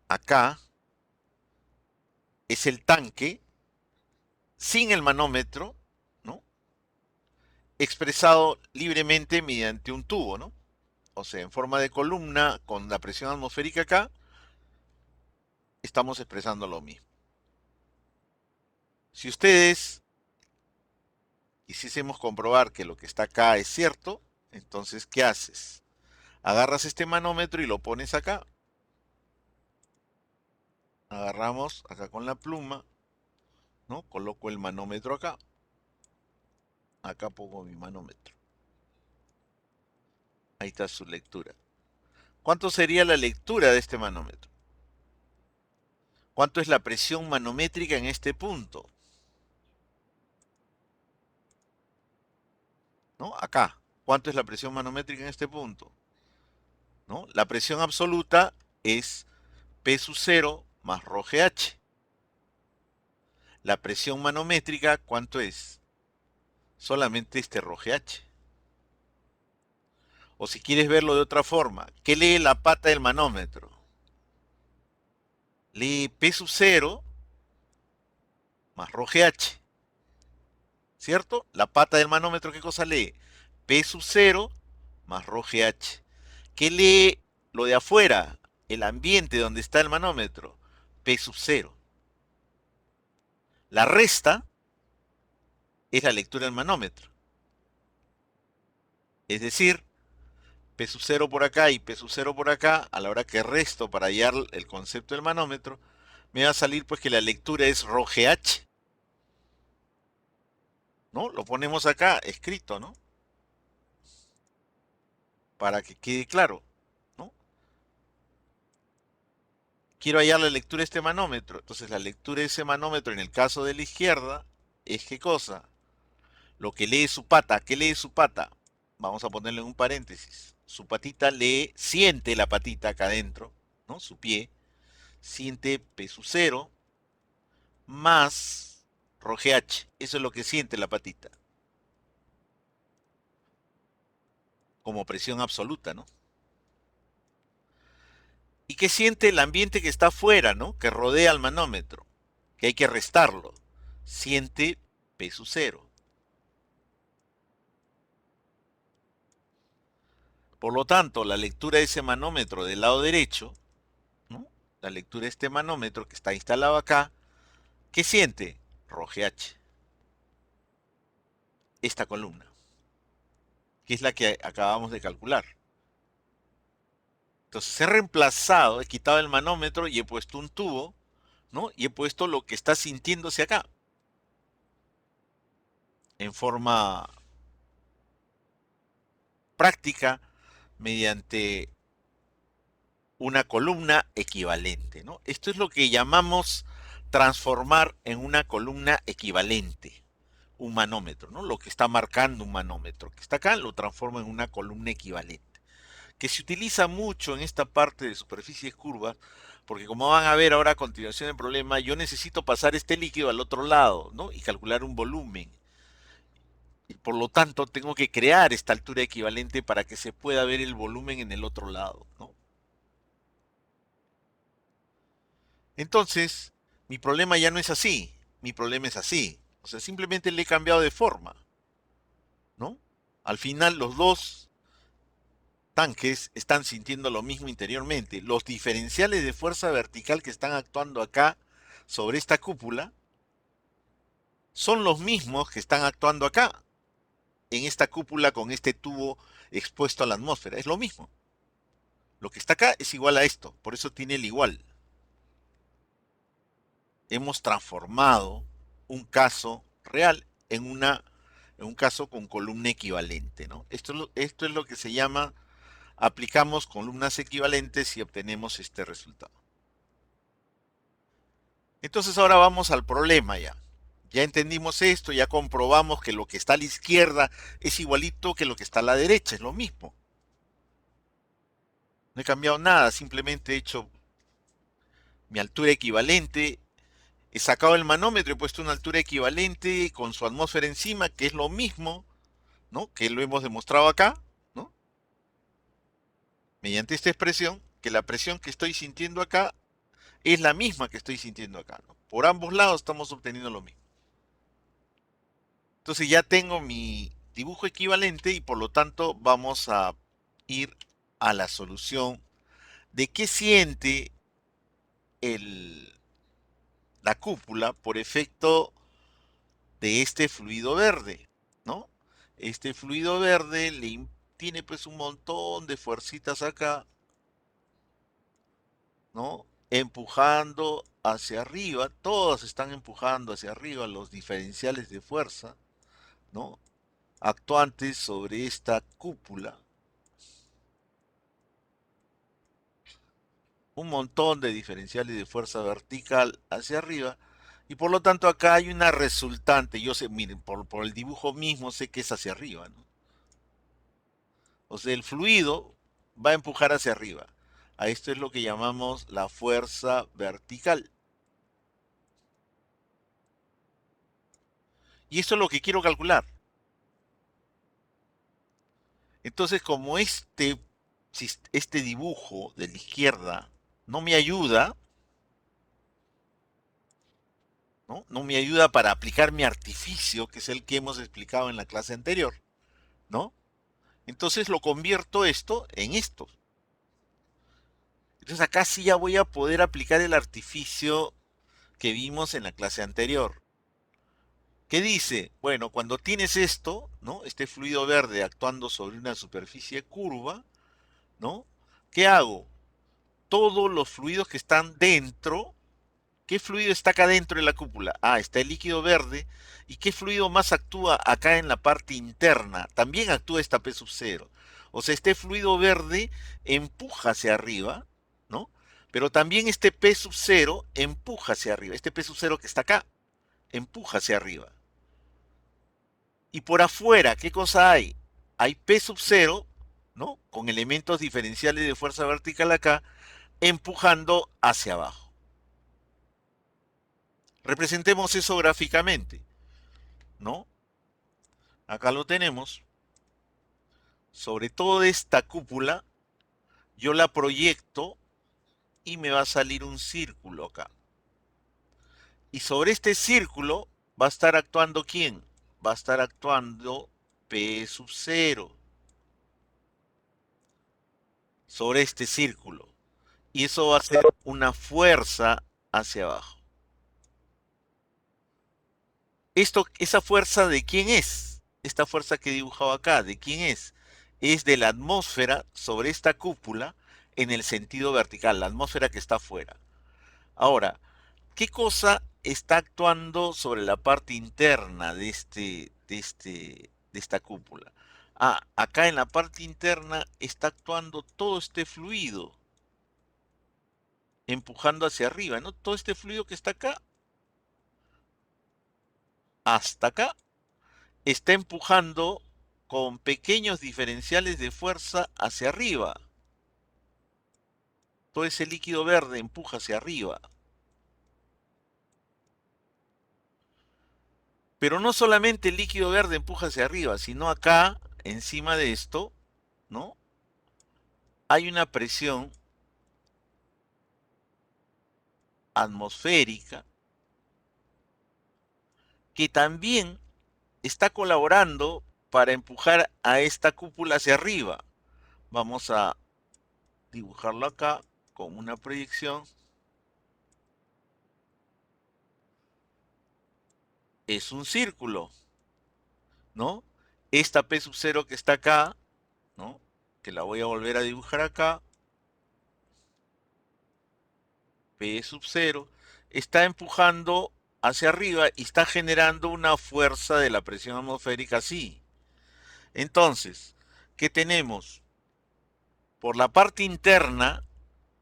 acá es el tanque sin el manómetro, ¿no? Expresado libremente mediante un tubo, ¿no? O sea, en forma de columna, con la presión atmosférica acá, estamos expresando lo mismo. Si ustedes quisiésemos comprobar que lo que está acá es cierto, entonces, ¿qué haces? Agarras este manómetro y lo pones acá. Agarramos acá con la pluma, ¿no? Coloco el manómetro acá. Acá pongo mi manómetro. Ahí está su lectura. ¿Cuánto sería la lectura de este manómetro? ¿Cuánto es la presión manométrica en este punto? ¿No? Acá. ¿Cuánto es la presión manométrica en este punto? ¿No? La presión absoluta es P sub 0 más ρGH. La presión manométrica, ¿cuánto es? Solamente este ρGH. O si quieres verlo de otra forma, ¿qué lee la pata del manómetro? Lee P sub 0 más ρGH. ¿Cierto? La pata del manómetro, ¿qué cosa lee? P sub 0 más ρGH. ¿Qué lee lo de afuera? El ambiente donde está el manómetro. P sub 0. La resta es la lectura del manómetro. Es decir, P sub 0 por acá y P sub 0 por acá, a la hora que resto para hallar el concepto del manómetro, me va a salir pues que la lectura es ρGH. ¿No? Lo ponemos acá escrito, ¿no? Para que quede claro, ¿no? Quiero hallar la lectura de este manómetro. Entonces la lectura de ese manómetro en el caso de la izquierda es ¿qué cosa? Lo que lee su pata. ¿Qué lee su pata? Vamos a ponerle en un paréntesis. Su patita lee, siente la patita acá adentro, ¿no? Su pie. Siente P sub 0 más ρGH. Eso es lo que siente la patita. Como presión absoluta, ¿no? ¿Y qué siente el ambiente que está afuera, ¿no? Que rodea al manómetro, que hay que restarlo. Siente P sub 0. Por lo tanto, la lectura de ese manómetro del lado derecho, ¿no? La lectura de este manómetro que está instalado acá, ¿qué siente? ρGH. Esta columna, que es la que acabamos de calcular. Entonces he reemplazado, he quitado el manómetro y he puesto un tubo, ¿no? Y he puesto lo que está sintiéndose acá, en forma práctica, mediante una columna equivalente, ¿no? Esto es lo que llamamos transformar en una columna equivalente un manómetro, ¿no? Lo que está marcando un manómetro, que está acá, lo transforma en una columna equivalente, que se utiliza mucho en esta parte de superficies curvas, porque como van a ver ahora a continuación del problema, yo necesito pasar este líquido al otro lado, ¿no? Y calcular un volumen. Y por lo tanto, tengo que crear esta altura equivalente para que se pueda ver el volumen en el otro lado, ¿no? Entonces, mi problema ya no es así, mi problema es así. O sea, simplemente le he cambiado de forma, ¿no? Al final los dos tanques están sintiendo lo mismo interiormente. Los diferenciales de fuerza vertical que están actuando acá sobre esta cúpula son los mismos que están actuando acá, en esta cúpula con este tubo expuesto a la atmósfera. Es lo mismo. Lo que está acá es igual a esto, por eso tiene el igual. Hemos transformado un caso real en un caso con columna equivalente, ¿no? Esto es lo que se llama, aplicamos columnas equivalentes y obtenemos este resultado. Entonces ahora vamos al problema ya. Ya entendimos esto, ya comprobamos que lo que está a la izquierda es igualito que lo que está a la derecha, es lo mismo. No he cambiado nada, simplemente he hecho mi altura equivalente, he sacado el manómetro, he puesto una altura equivalente con su atmósfera encima, que es lo mismo, ¿no? Que lo hemos demostrado acá, ¿no? Mediante esta expresión, que la presión que estoy sintiendo acá es la misma que estoy sintiendo acá, ¿no? Por ambos lados estamos obteniendo lo mismo. Entonces ya tengo mi dibujo equivalente y por lo tanto vamos a ir a la solución de qué siente el, la cúpula por efecto de este fluido verde, ¿no? Este fluido verde tiene pues un montón de fuercitas acá, ¿no? Empujando hacia arriba, todas están empujando hacia arriba los diferenciales de fuerza, ¿no? Actuantes sobre esta cúpula, un montón de diferenciales de fuerza vertical hacia arriba, y por lo tanto acá hay una resultante, yo sé, miren, por el dibujo mismo sé que es hacia arriba, ¿no? O sea, el fluido va a empujar hacia arriba. A esto es lo que llamamos la fuerza vertical. Y esto es lo que quiero calcular. Entonces, como este dibujo de la izquierda no me ayuda, ¿no? No me ayuda para aplicar mi artificio, que es el que hemos explicado en la clase anterior, ¿no? Entonces lo convierto esto en esto. Entonces acá sí ya voy a poder aplicar el artificio que vimos en la clase anterior. ¿Qué dice? Bueno, cuando tienes esto, ¿no? Este fluido verde actuando sobre una superficie curva, ¿no? ¿Qué hago? Todos los fluidos que están dentro, ¿qué fluido está acá dentro de la cúpula? Ah, está el líquido verde. ¿Y qué fluido más actúa acá en la parte interna? También actúa esta P sub cero. O sea, este fluido verde empuja hacia arriba, ¿no? Pero también este P sub cero empuja hacia arriba. Este P sub cero que está acá, empuja hacia arriba. Y por afuera, ¿qué cosa hay? Hay P sub cero, ¿no? Con elementos diferenciales de fuerza vertical acá, empujando hacia abajo. Representemos eso gráficamente, ¿no? Acá lo tenemos. Sobre toda esta cúpula, yo la proyecto y me va a salir un círculo acá. Y sobre este círculo va a estar actuando ¿quién? Va a estar actuando P sub cero sobre este círculo. Y eso va a ser una fuerza hacia abajo. Esa fuerza de quién es? Esta fuerza que he dibujado acá, ¿de quién es? Es de la atmósfera sobre esta cúpula en el sentido vertical, la atmósfera que está afuera. Ahora, ¿qué cosa está actuando sobre la parte interna de esta cúpula? Ah, acá en la parte interna está actuando todo este fluido, empujando hacia arriba, ¿no? Todo este fluido que está acá, hasta acá, está empujando con pequeños diferenciales de fuerza hacia arriba. Todo ese líquido verde empuja hacia arriba. Pero no solamente el líquido verde empuja hacia arriba, sino acá, encima de esto, ¿no? Hay una presión atmosférica que también está colaborando para empujar a esta cúpula hacia arriba. Vamos a dibujarlo acá con una proyección. Es un círculo, ¿no? Esta P sub 0 que está acá, ¿no? Que la voy a volver a dibujar acá. P sub 0 está empujando hacia arriba y está generando una fuerza de la presión atmosférica así. Entonces, ¿qué tenemos? Por la parte interna,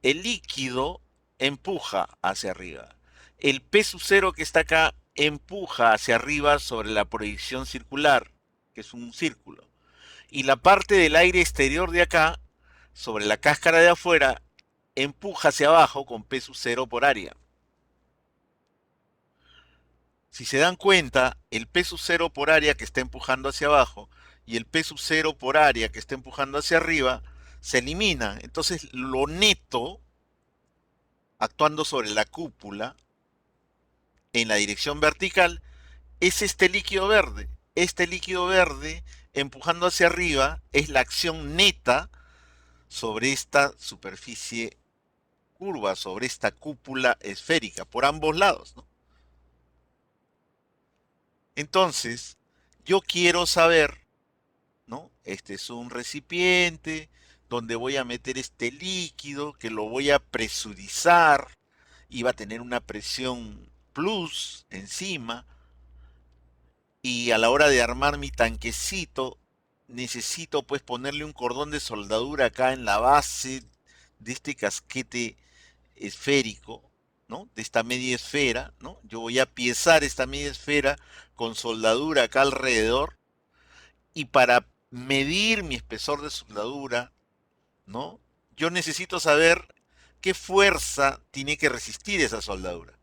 el líquido empuja hacia arriba. El P sub 0 que está acá empuja hacia arriba sobre la proyección circular, que es un círculo. Y la parte del aire exterior de acá, sobre la cáscara de afuera, empuja hacia abajo con P sub 0 por área. Si se dan cuenta, el P sub 0 por área que está empujando hacia abajo y el P sub 0 por área que está empujando hacia arriba se eliminan. Entonces lo neto, actuando sobre la cúpula, en la dirección vertical, es este líquido verde. Este líquido verde, empujando hacia arriba, es la acción neta sobre esta superficie curva, sobre esta cúpula esférica, por ambos lados, ¿no? Entonces, yo quiero saber, ¿no? Este es un recipiente donde voy a meter este líquido, que lo voy a presurizar y va a tener una presión plus encima. Y a la hora de armar mi tanquecito, necesito pues ponerle un cordón de soldadura acá en la base de este casquete esférico, ¿no? De esta media esfera, ¿no? Yo voy a piezar esta media esfera con soldadura acá alrededor y para medir mi espesor de soldadura, ¿no? Yo necesito saber qué fuerza tiene que resistir esa soldadura.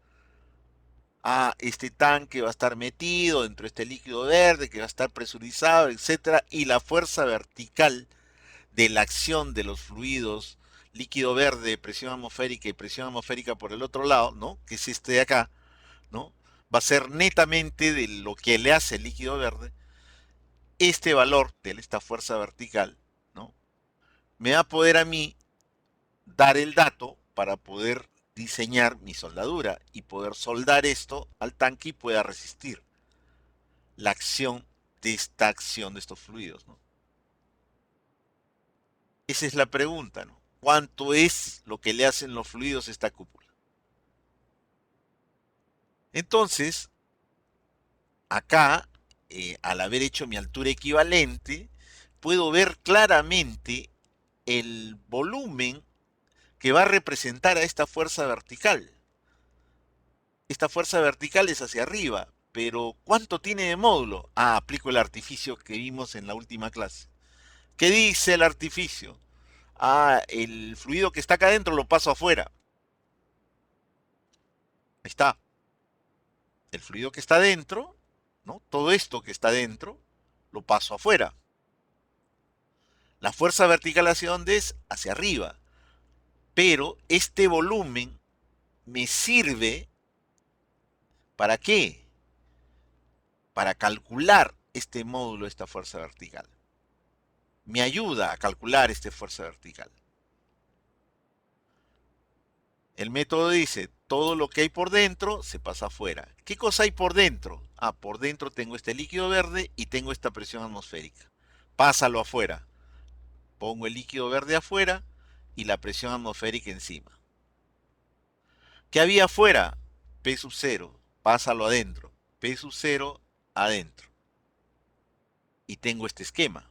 Ah, este tanque va a estar metido dentro de este líquido verde que va a estar presurizado, etcétera, y la fuerza vertical de la acción de los fluidos, líquido verde, presión atmosférica y presión atmosférica por el otro lado, ¿no? Que es este de acá, ¿no? Va a ser netamente de lo que le hace el líquido verde. Este valor de esta fuerza vertical, ¿no? Me va a poder a mí dar el dato para poder diseñar mi soldadura y poder soldar esto al tanque y pueda resistir la acción de esta acción de estos fluidos, ¿no? Esa es la pregunta, ¿no? ¿Cuánto es lo que le hacen los fluidos a esta cúpula? Entonces, acá, al haber hecho mi altura equivalente, puedo ver claramente el volumen que va a representar a esta fuerza vertical. Esta fuerza vertical es hacia arriba, pero ¿cuánto tiene de módulo? Ah, aplico el artificio que vimos en la última clase. ¿Qué dice el artificio? Ah, el fluido que está acá adentro lo paso afuera. Ahí está. El fluido que está dentro, ¿no? Todo esto que está dentro, lo paso afuera. La fuerza vertical hacia dónde es? Hacia arriba. Pero este volumen me sirve ¿para qué? Para calcular este módulo, esta fuerza vertical. Me ayuda a calcular esta fuerza vertical. El método dice, todo lo que hay por dentro se pasa afuera. ¿Qué cosa hay por dentro? Ah, por dentro tengo este líquido verde y tengo esta presión atmosférica. Pásalo afuera. Pongo el líquido verde afuera y la presión atmosférica encima. ¿Qué había afuera? P sub 0. Pásalo adentro. P sub 0 adentro. Y tengo este esquema,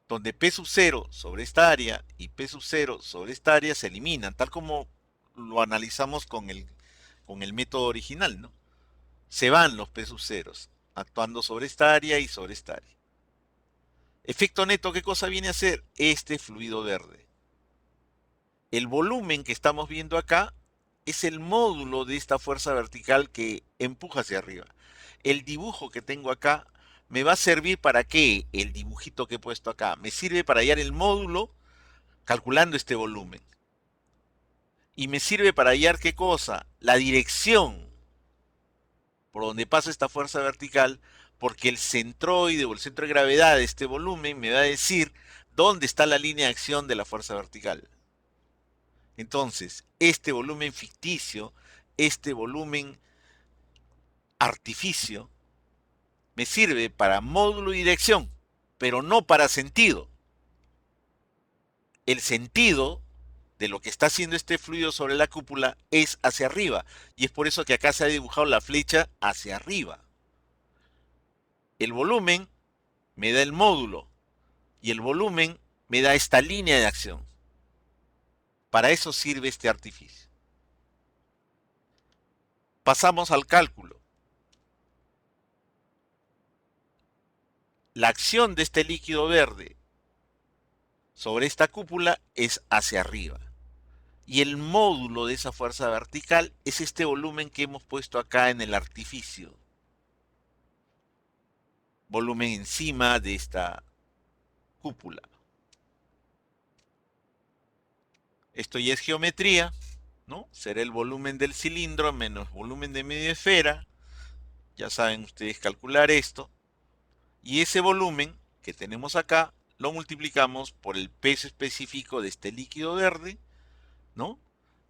donde P sub 0 sobre esta área y P sub 0 sobre esta área se eliminan, tal como lo analizamos con el método original, ¿no? Se van los P sub 0 actuando sobre esta área y sobre esta área. Efecto neto, ¿qué cosa viene a ser? Este fluido verde. El volumen que estamos viendo acá es el módulo de esta fuerza vertical que empuja hacia arriba. El dibujo que tengo acá me va a servir para qué, el dibujito que he puesto acá. Me sirve para hallar el módulo calculando este volumen. Y me sirve para hallar qué cosa, la dirección por donde pasa esta fuerza vertical, porque el centroide o el centro de gravedad de este volumen me va a decir dónde está la línea de acción de la fuerza vertical. Entonces, este volumen ficticio, este volumen artificio, me sirve para módulo y dirección, pero no para sentido. El sentido de lo que está haciendo este fluido sobre la cúpula es hacia arriba, y es por eso que acá se ha dibujado la flecha hacia arriba. El volumen me da el módulo, y el volumen me da esta línea de acción. Para eso sirve este artificio. Pasamos al cálculo. La acción de este líquido verde sobre esta cúpula es hacia arriba. Y el módulo de esa fuerza vertical es este volumen que hemos puesto acá en el artificio. Volumen encima de esta cúpula. Esto ya es geometría, ¿no? Será el volumen del cilindro menos volumen de media esfera. Ya saben ustedes calcular esto. Y ese volumen que tenemos acá lo multiplicamos por el peso específico de este líquido verde, ¿no?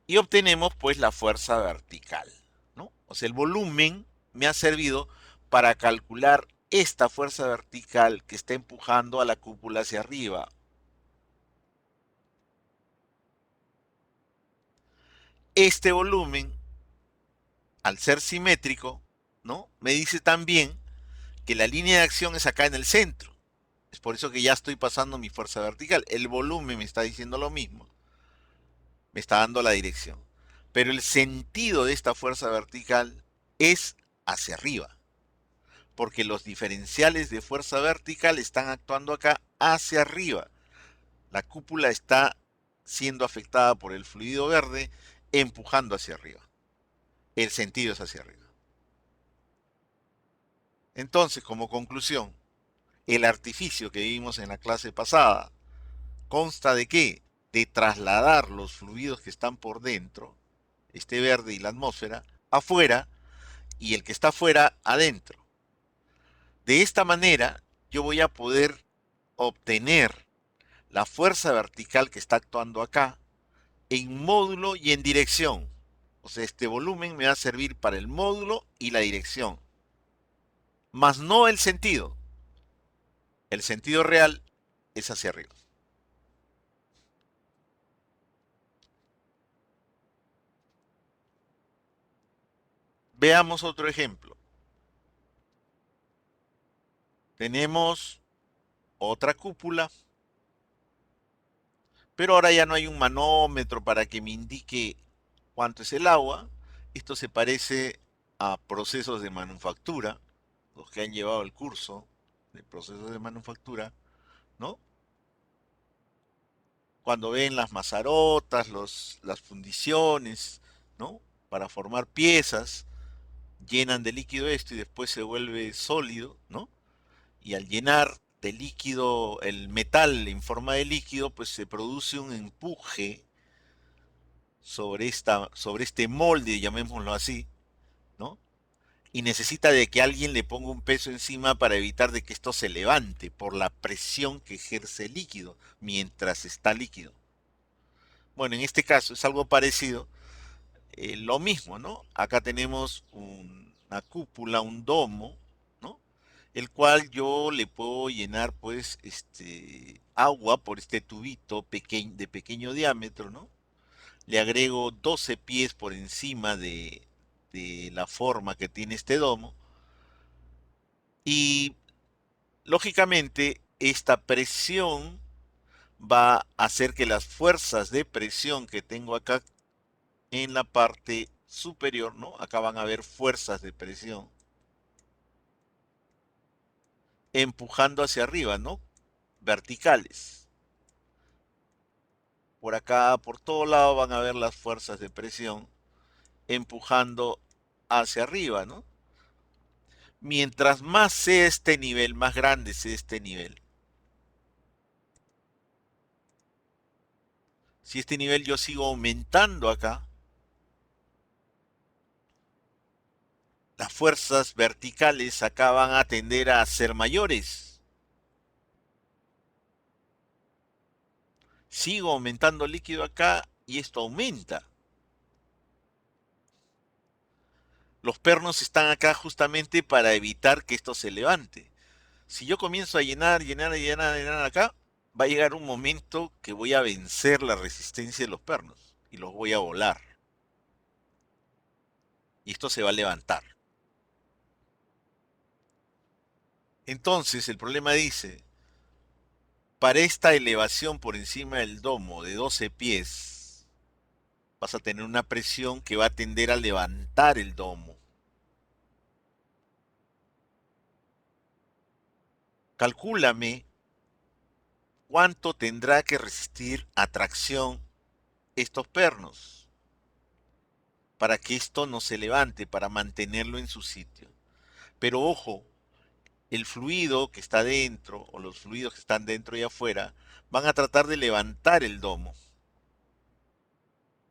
Y obtenemos pues la fuerza vertical, ¿no? O sea, el volumen me ha servido para calcular esta fuerza vertical que está empujando a la cúpula hacia arriba. Este volumen, al ser simétrico, ¿no? Me dice también que la línea de acción es acá en el centro. Es por eso que ya estoy pasando mi fuerza vertical. El volumen me está diciendo lo mismo. Me está dando la dirección. Pero el sentido de esta fuerza vertical es hacia arriba, porque los diferenciales de fuerza vertical están actuando acá hacia arriba. La cúpula está siendo afectada por el fluido verde, empujando hacia arriba. El sentido es hacia arriba. Entonces, como conclusión, el artificio que vimos en la clase pasada consta de qué? De trasladar los fluidos que están por dentro, este verde y la atmósfera, afuera, y el que está afuera adentro. De esta manera yo voy a poder obtener la fuerza vertical que está actuando acá en módulo y en dirección. O sea, este volumen me va a servir para el módulo y la dirección, más no el sentido. El sentido real es hacia arriba. Veamos otro ejemplo. Tenemos otra cúpula, pero ahora ya no hay un manómetro para que me indique cuánto es el agua. Esto se parece a procesos de manufactura, los que han llevado el curso de procesos de manufactura, ¿no? Cuando ven las mazarotas, las fundiciones, ¿no? Para formar piezas, llenan de líquido esto y después se vuelve sólido, ¿no? Y al llenar de líquido el metal en forma de líquido, pues se produce un empuje sobre este molde, llamémoslo así, ¿no? Y necesita de que alguien le ponga un peso encima para evitar de que esto se levante por la presión que ejerce el líquido mientras está líquido. Bueno, en este caso es algo parecido, lo mismo, ¿no? Acá tenemos una cúpula, un domo, ¿no? El cual yo le puedo llenar pues agua por este tubito de pequeño diámetro, ¿no? Le agrego 12 pies por encima de la forma que tiene este domo y lógicamente esta presión va a hacer que las fuerzas de presión que tengo acá en la parte superior, ¿no? Acá van a haber fuerzas de presión empujando hacia arriba, ¿no? Verticales. Por acá, por todo lado van a ver las fuerzas de presión empujando hacia arriba, ¿no? Mientras más sea este nivel, más grande sea este nivel, Si este nivel yo sigo aumentando acá, las fuerzas verticales acá van a tender a ser mayores. Sigo aumentando líquido acá y esto aumenta. Los pernos están acá justamente para evitar que esto se levante. Si yo comienzo a llenar, llenar, llenar, llenar acá, va a llegar un momento que voy a vencer la resistencia de los pernos y los voy a volar. Y esto se va a levantar. Entonces el problema dice, para esta elevación por encima del domo de 12 pies, vas a tener una presión que va a tender a levantar el domo. Calcúlame cuánto tendrá que resistir a tracción estos pernos para que esto no se levante, para mantenerlo en su sitio. Pero ojo, el fluido que está dentro o los fluidos que están dentro y afuera van a tratar de levantar el domo.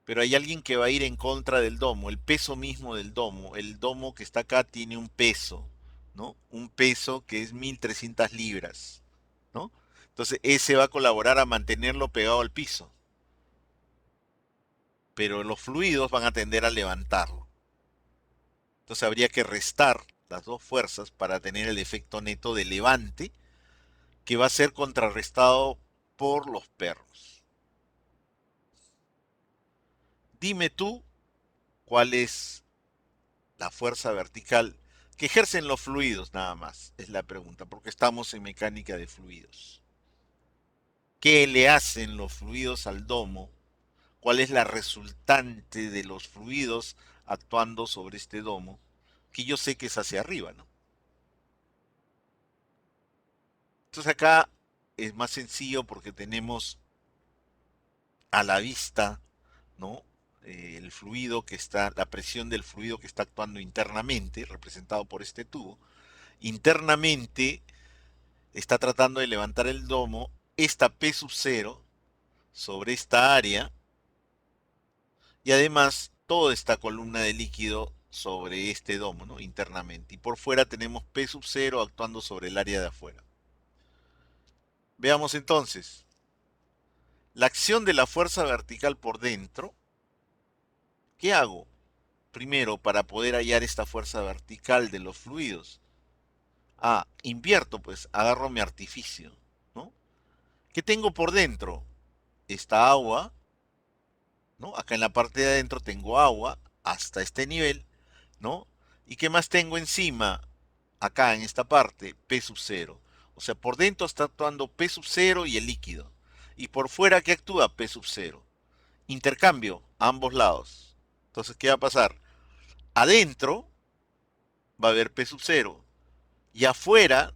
Pero hay alguien que va a ir en contra del domo, el peso mismo del domo. El domo que está acá tiene un peso, ¿no? Un peso que es 1300 libras, ¿no? Entonces ese va a colaborar a mantenerlo pegado al piso. Pero los fluidos van a tender a levantarlo. Entonces habría que restar las dos fuerzas para tener el efecto neto de levante que va a ser contrarrestado por los perros. Dime tú cuál es la fuerza vertical que ejercen los fluidos nada más, es la pregunta, porque estamos en mecánica de fluidos. ¿Qué le hacen los fluidos al domo? ¿Cuál es la resultante de los fluidos actuando sobre este domo? Que yo sé que es hacia arriba, ¿no? Entonces acá es más sencillo porque tenemos a la vista, ¿no? El fluido que está, la presión del fluido que está actuando internamente, representado por este tubo. Internamente está tratando de levantar el domo, esta P sub 0 sobre esta área y además toda esta columna de líquido sobre este domo, ¿no? Internamente. Y por fuera tenemos P sub 0 actuando sobre el área de afuera. Veamos entonces, la acción de la fuerza vertical por dentro. ¿Qué hago? Primero, para poder hallar esta fuerza vertical de los fluidos. Invierto, pues, agarro mi artificio, ¿no? ¿Qué tengo por dentro? Esta agua, ¿no? Acá en la parte de adentro tengo agua hasta este nivel, ¿no? ¿Y qué más tengo encima? Acá en esta parte, P sub 0. O sea, por dentro está actuando P sub 0 y el líquido. Y por fuera, ¿qué actúa? P sub 0. Intercambio a ambos lados. Entonces, ¿qué va a pasar? Adentro va a haber P sub 0. Y afuera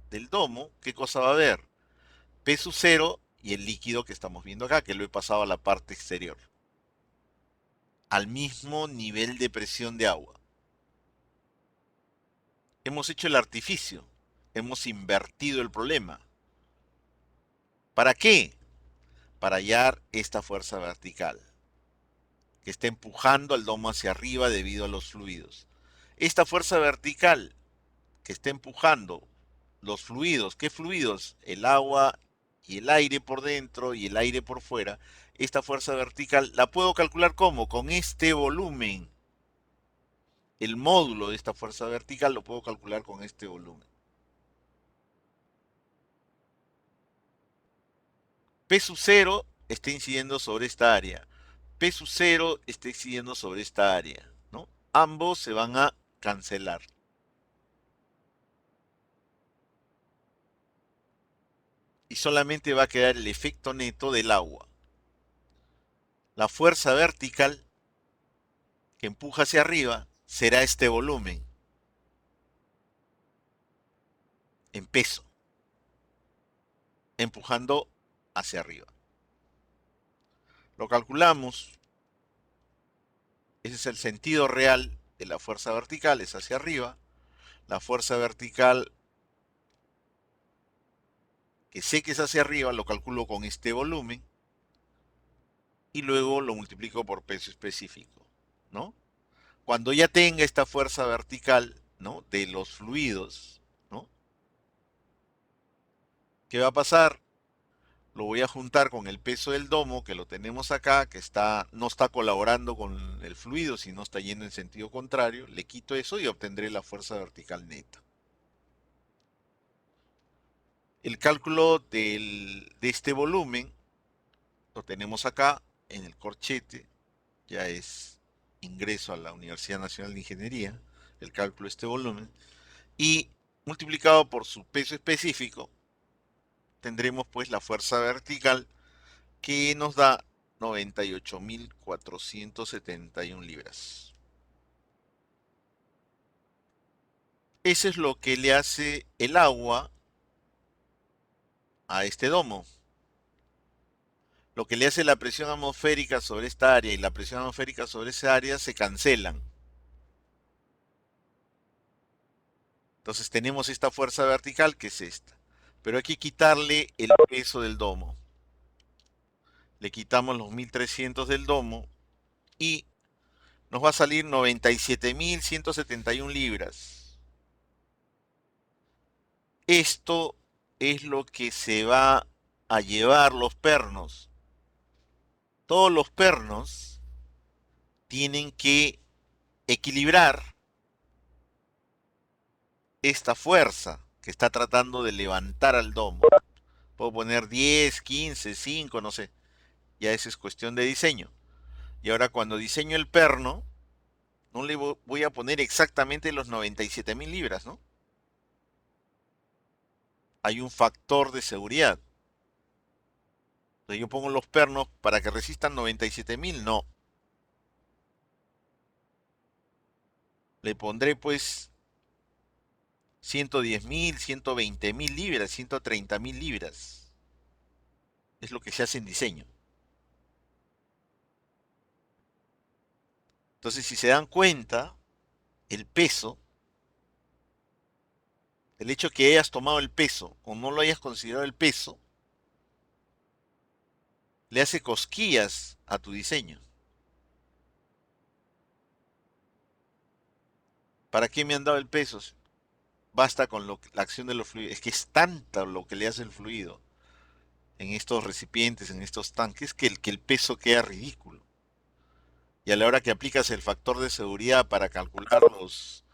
del domo, ¿qué cosa va a haber? P sub 0 y el líquido que estamos viendo acá, que lo he pasado a la parte exterior. Al mismo nivel de presión de agua. Hemos hecho el artificio. Hemos invertido el problema. ¿Para qué? Para hallar esta fuerza vertical, que está empujando al domo hacia arriba debido a los fluidos. Esta fuerza vertical que está empujando los fluidos, ¿qué fluidos? El agua y el aire por dentro y el aire por fuera. Esta fuerza vertical la puedo calcular ¿cómo? Con este volumen. El módulo de esta fuerza vertical lo puedo calcular con este volumen. P sub 0 está incidiendo sobre esta área. P sub 0 está incidiendo sobre esta área, ¿no? Ambos se van a cancelar. Y solamente va a quedar el efecto neto del agua. La fuerza vertical que empuja hacia arriba será este volumen en peso, empujando hacia arriba. Lo calculamos, ese es el sentido real de la fuerza vertical, es hacia arriba. La fuerza vertical que sé que es hacia arriba, lo calculo con este volumen. y luego lo multiplico por peso específico, ¿no? Cuando ya tenga esta fuerza vertical, ¿no? De los fluidos, ¿no? ¿Qué va a pasar? Lo voy a juntar con el peso del domo que lo tenemos acá, que no está colaborando con el fluido, sino está yendo en sentido contrario. Le quito eso y obtendré la fuerza vertical neta. El cálculo de este volumen lo tenemos acá en el corchete, ya es ingreso a la Universidad Nacional de Ingeniería, el cálculo de este volumen, y multiplicado por su peso específico, tendremos pues la fuerza vertical que nos da 98.471 libras. Eso es lo que le hace el agua a este domo. Lo que le hace la presión atmosférica sobre esta área y la presión atmosférica sobre esa área se cancelan. Entonces tenemos esta fuerza vertical que es esta. Pero hay que quitarle el peso del domo. Le quitamos los 1300 del domo y nos va a salir 97.171 libras. Esto es lo que se va a llevar los pernos. Todos los pernos tienen que equilibrar esta fuerza que está tratando de levantar al domo. Puedo poner 10, 15, 5, no sé. Ya esa es cuestión de diseño. Y ahora cuando diseño el perno, no le voy a poner exactamente los 97.000 libras, ¿no? Hay un factor de seguridad. Entonces yo pongo los pernos para que resistan 97.000, no. Le pondré pues 110.000, 120.000 libras, 130.000 libras. Es lo que se hace en diseño. Entonces, si se dan cuenta, el peso, el hecho que hayas tomado el peso o no lo hayas considerado el peso, le hace cosquillas a tu diseño. ¿Para qué me han dado el peso? Basta con la acción de los fluidos. Es que es tanta lo que le hace el fluido en estos recipientes, en estos tanques, que el peso queda ridículo. Y a la hora que aplicas el factor de seguridad para calcular los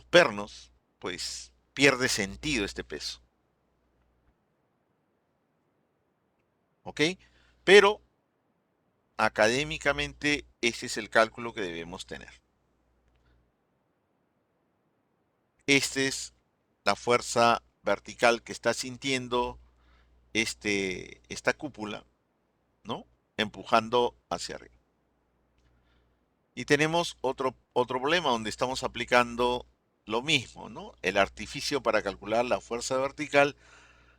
pernos, pues pierde sentido este peso. ¿Ok? Pero académicamente ese es el cálculo que debemos tener. Esta es la fuerza vertical que está sintiendo esta cúpula, ¿no? Empujando hacia arriba. Y tenemos otro problema donde estamos aplicando lo mismo, ¿no? El artificio para calcular la fuerza vertical,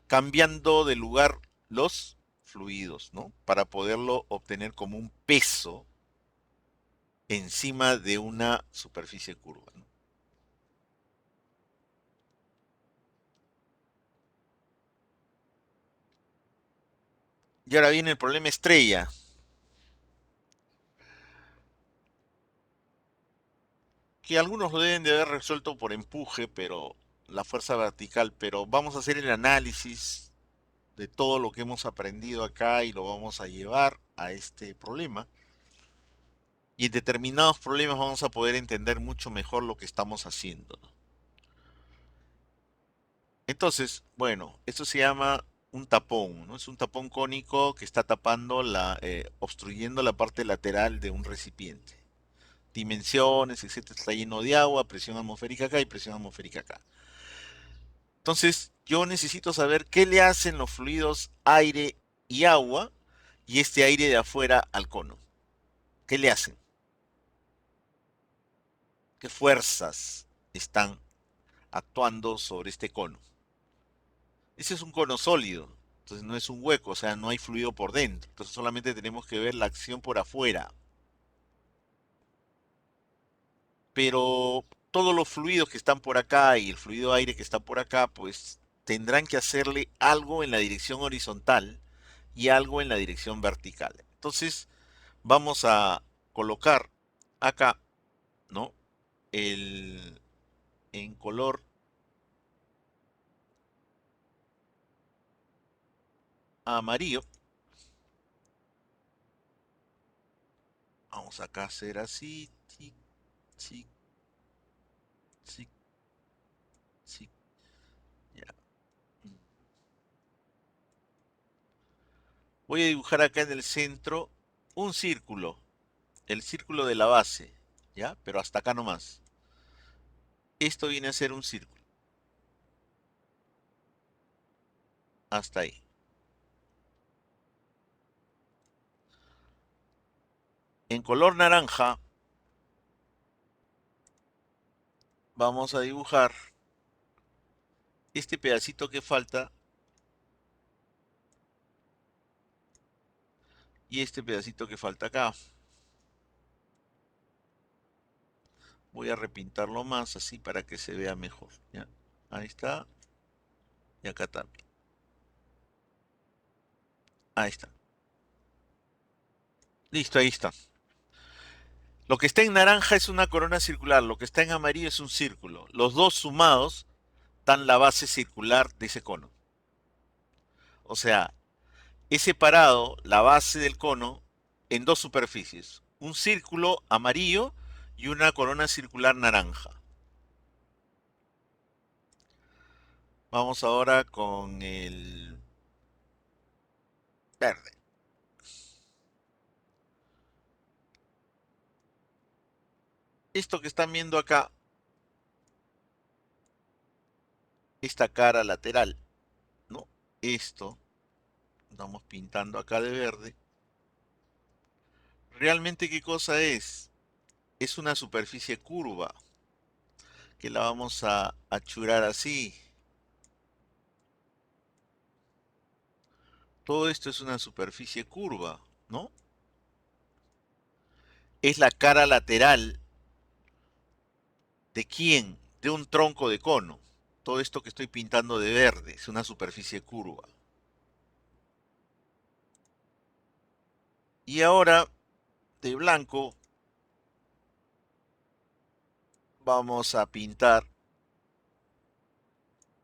cambiando de lugar los fluidos, ¿no? Para poderlo obtener como un peso encima de una superficie curva, ¿no? Y ahora viene el problema estrella, que algunos lo deben de haber resuelto por empuje, pero la fuerza vertical, pero vamos a hacer el análisis de todo lo que hemos aprendido acá y lo vamos a llevar a este problema. Y en determinados problemas vamos a poder entender mucho mejor lo que estamos haciendo. Entonces, bueno, esto se llama un tapón, ¿no? Es un tapón cónico que está tapando obstruyendo la parte lateral de un recipiente. Dimensiones, etcétera, está lleno de agua, presión atmosférica acá y presión atmosférica acá. Entonces, yo necesito saber qué le hacen los fluidos aire y agua y este aire de afuera al cono. ¿Qué le hacen? ¿Qué fuerzas están actuando sobre este cono? Ese es un cono sólido, entonces no es un hueco, o sea, no hay fluido por dentro. Entonces solamente tenemos que ver la acción por afuera. Pero todos los fluidos que están por acá y el fluido aire que está por acá, pues tendrán que hacerle algo en la dirección horizontal y algo en la dirección vertical. Entonces, vamos a colocar acá, ¿no? El, en color amarillo. Vamos acá a hacer así, tic, tic, tic, tic, ya. Voy a dibujar acá en el centro un círculo, el círculo de la base, ¿ya? Pero hasta acá nomás. Esto viene a ser un círculo, hasta ahí. En color naranja vamos a dibujar este pedacito que falta y este pedacito que falta acá. Voy a repintarlo más así para que se vea mejor, ¿ya? Ahí está, y acá también. Ahí está. Listo, ahí está. Lo que está en naranja es una corona circular, lo que está en amarillo es un círculo. Los dos sumados dan la base circular de ese cono. O sea, he separado la base del cono en dos superficies. Un círculo amarillo y una corona circular naranja. Vamos ahora con el verde. Esto que están viendo acá, esta cara lateral, ¿no? Esto, estamos pintando acá de verde. ¿Realmente qué cosa es? Es una superficie curva, que la vamos a achurar así. Todo esto es una superficie curva, ¿no? Es la cara lateral de quién? De un tronco de cono. Todo esto que estoy pintando de verde es una superficie curva. Y ahora, de blanco, vamos a pintar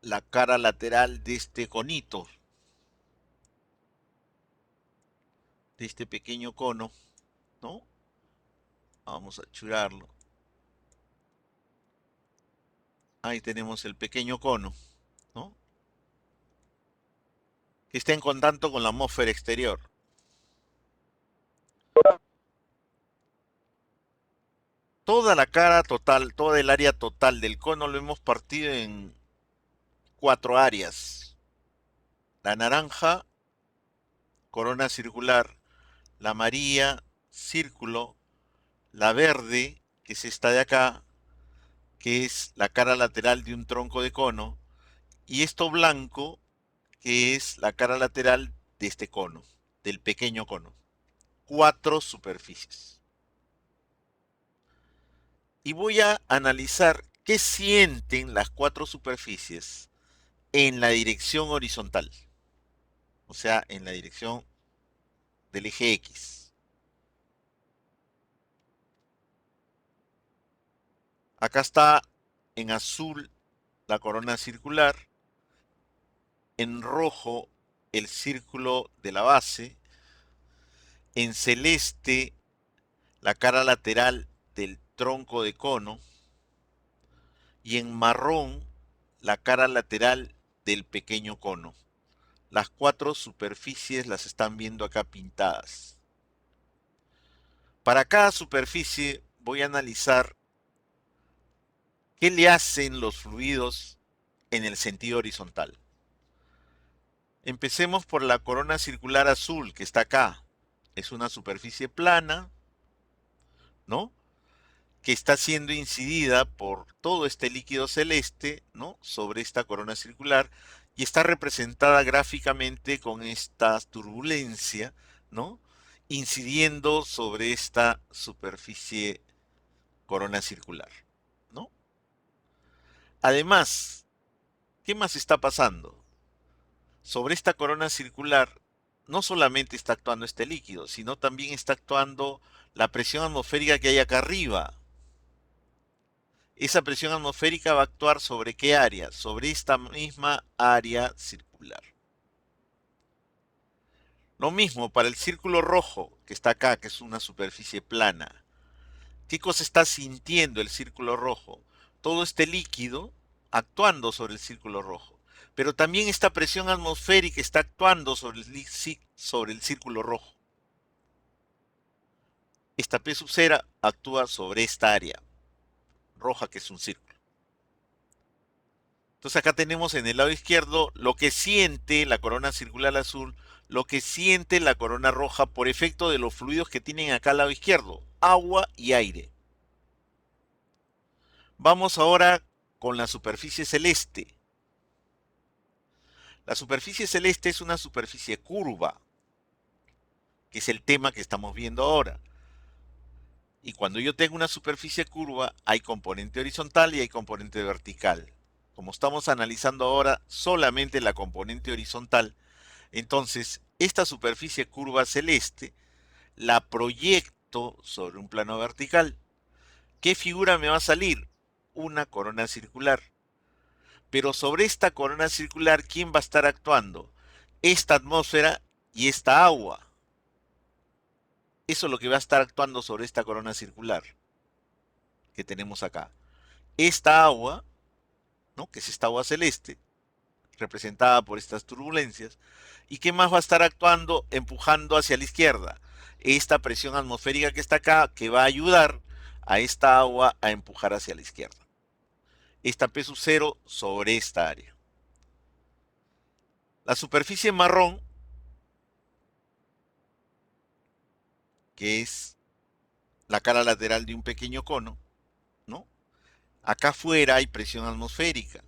la cara lateral de este conito, de este pequeño cono, ¿no? Vamos a achurarlo. Ahí tenemos el pequeño cono, ¿no? Que está en contacto con la atmósfera exterior. Toda la cara total, toda el área total del cono lo hemos partido en cuatro áreas. La naranja, corona circular, la amarilla, círculo, la verde, que es esta de acá, que es la cara lateral de un tronco de cono, y esto blanco, que es la cara lateral de este cono, del pequeño cono. Cuatro superficies. Y voy a analizar qué sienten las cuatro superficies en la dirección horizontal, o sea, en la dirección del eje X. Acá está en azul la corona circular, en rojo el círculo de la base, en celeste la cara lateral del tronco de cono y en marrón la cara lateral del pequeño cono. Las cuatro superficies las están viendo acá pintadas. Para cada superficie voy a analizar qué le hacen los fluidos en el sentido horizontal. Empecemos por la corona circular azul que está acá. Es una superficie plana, ¿no? Que está siendo incidida por todo este líquido celeste, ¿no? Sobre esta corona circular y está representada gráficamente con esta turbulencia, ¿no? Incidiendo sobre esta superficie corona circular, ¿no? Además, ¿qué más está pasando? Sobre esta corona circular no solamente está actuando este líquido, sino también está actuando la presión atmosférica que hay acá arriba. Esa presión atmosférica va a actuar sobre qué área, sobre esta misma área circular. Lo mismo para el círculo rojo que está acá, que es una superficie plana. ¿Qué cosa está sintiendo el círculo rojo? Todo este líquido actuando sobre el círculo rojo. Pero también esta presión atmosférica está actuando sobre el círculo rojo. Esta P sub 0 actúa sobre esta área roja que es un círculo. Entonces acá tenemos en el lado izquierdo lo que siente la corona circular azul, lo que siente la corona roja por efecto de los fluidos que tienen acá al lado izquierdo, agua y aire. Vamos ahora con la superficie celeste. La superficie celeste es una superficie curva, que es el tema que estamos viendo ahora. Y cuando yo tengo una superficie curva, hay componente horizontal y hay componente vertical. Como estamos analizando ahora solamente la componente horizontal, entonces esta superficie curva celeste la proyecto sobre un plano vertical. ¿Qué figura me va a salir? Una corona circular. Pero sobre esta corona circular, ¿quién va a estar actuando? Esta atmósfera y esta agua. Eso es lo que va a estar actuando sobre esta corona circular que tenemos acá. Esta agua, ¿no? Que es esta agua celeste, representada por estas turbulencias. ¿Y qué más va a estar actuando, empujando hacia la izquierda? Esta presión atmosférica que está acá, que va a ayudar a esta agua a empujar hacia la izquierda. Esta P sub 0 sobre esta área. La superficie marrón, que es la cara lateral de un pequeño cono, ¿no? Acá afuera hay presión atmosférica,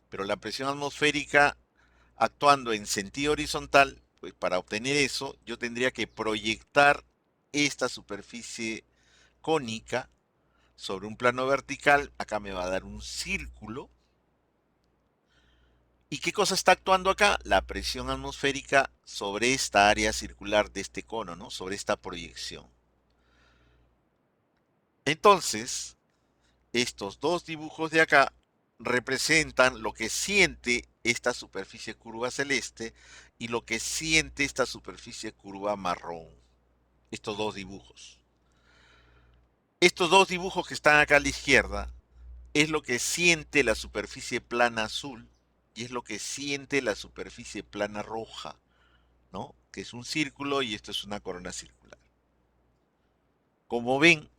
pero la presión atmosférica actuando en sentido horizontal, pues para obtener eso yo tendría que proyectar esta superficie cónica sobre un plano vertical. Acá me va a dar un círculo. ¿Y qué cosa está actuando acá? La presión atmosférica sobre esta área circular de este cono, ¿no? Sobre esta proyección. Entonces, estos dos dibujos de acá representan lo que siente esta superficie curva celeste y lo que siente esta superficie curva marrón. Estos dos dibujos. Estos dos dibujos que están acá a la izquierda es lo que siente la superficie plana azul y es lo que siente la superficie plana roja, ¿no? Que es un círculo y esto es una corona circular. Como ven,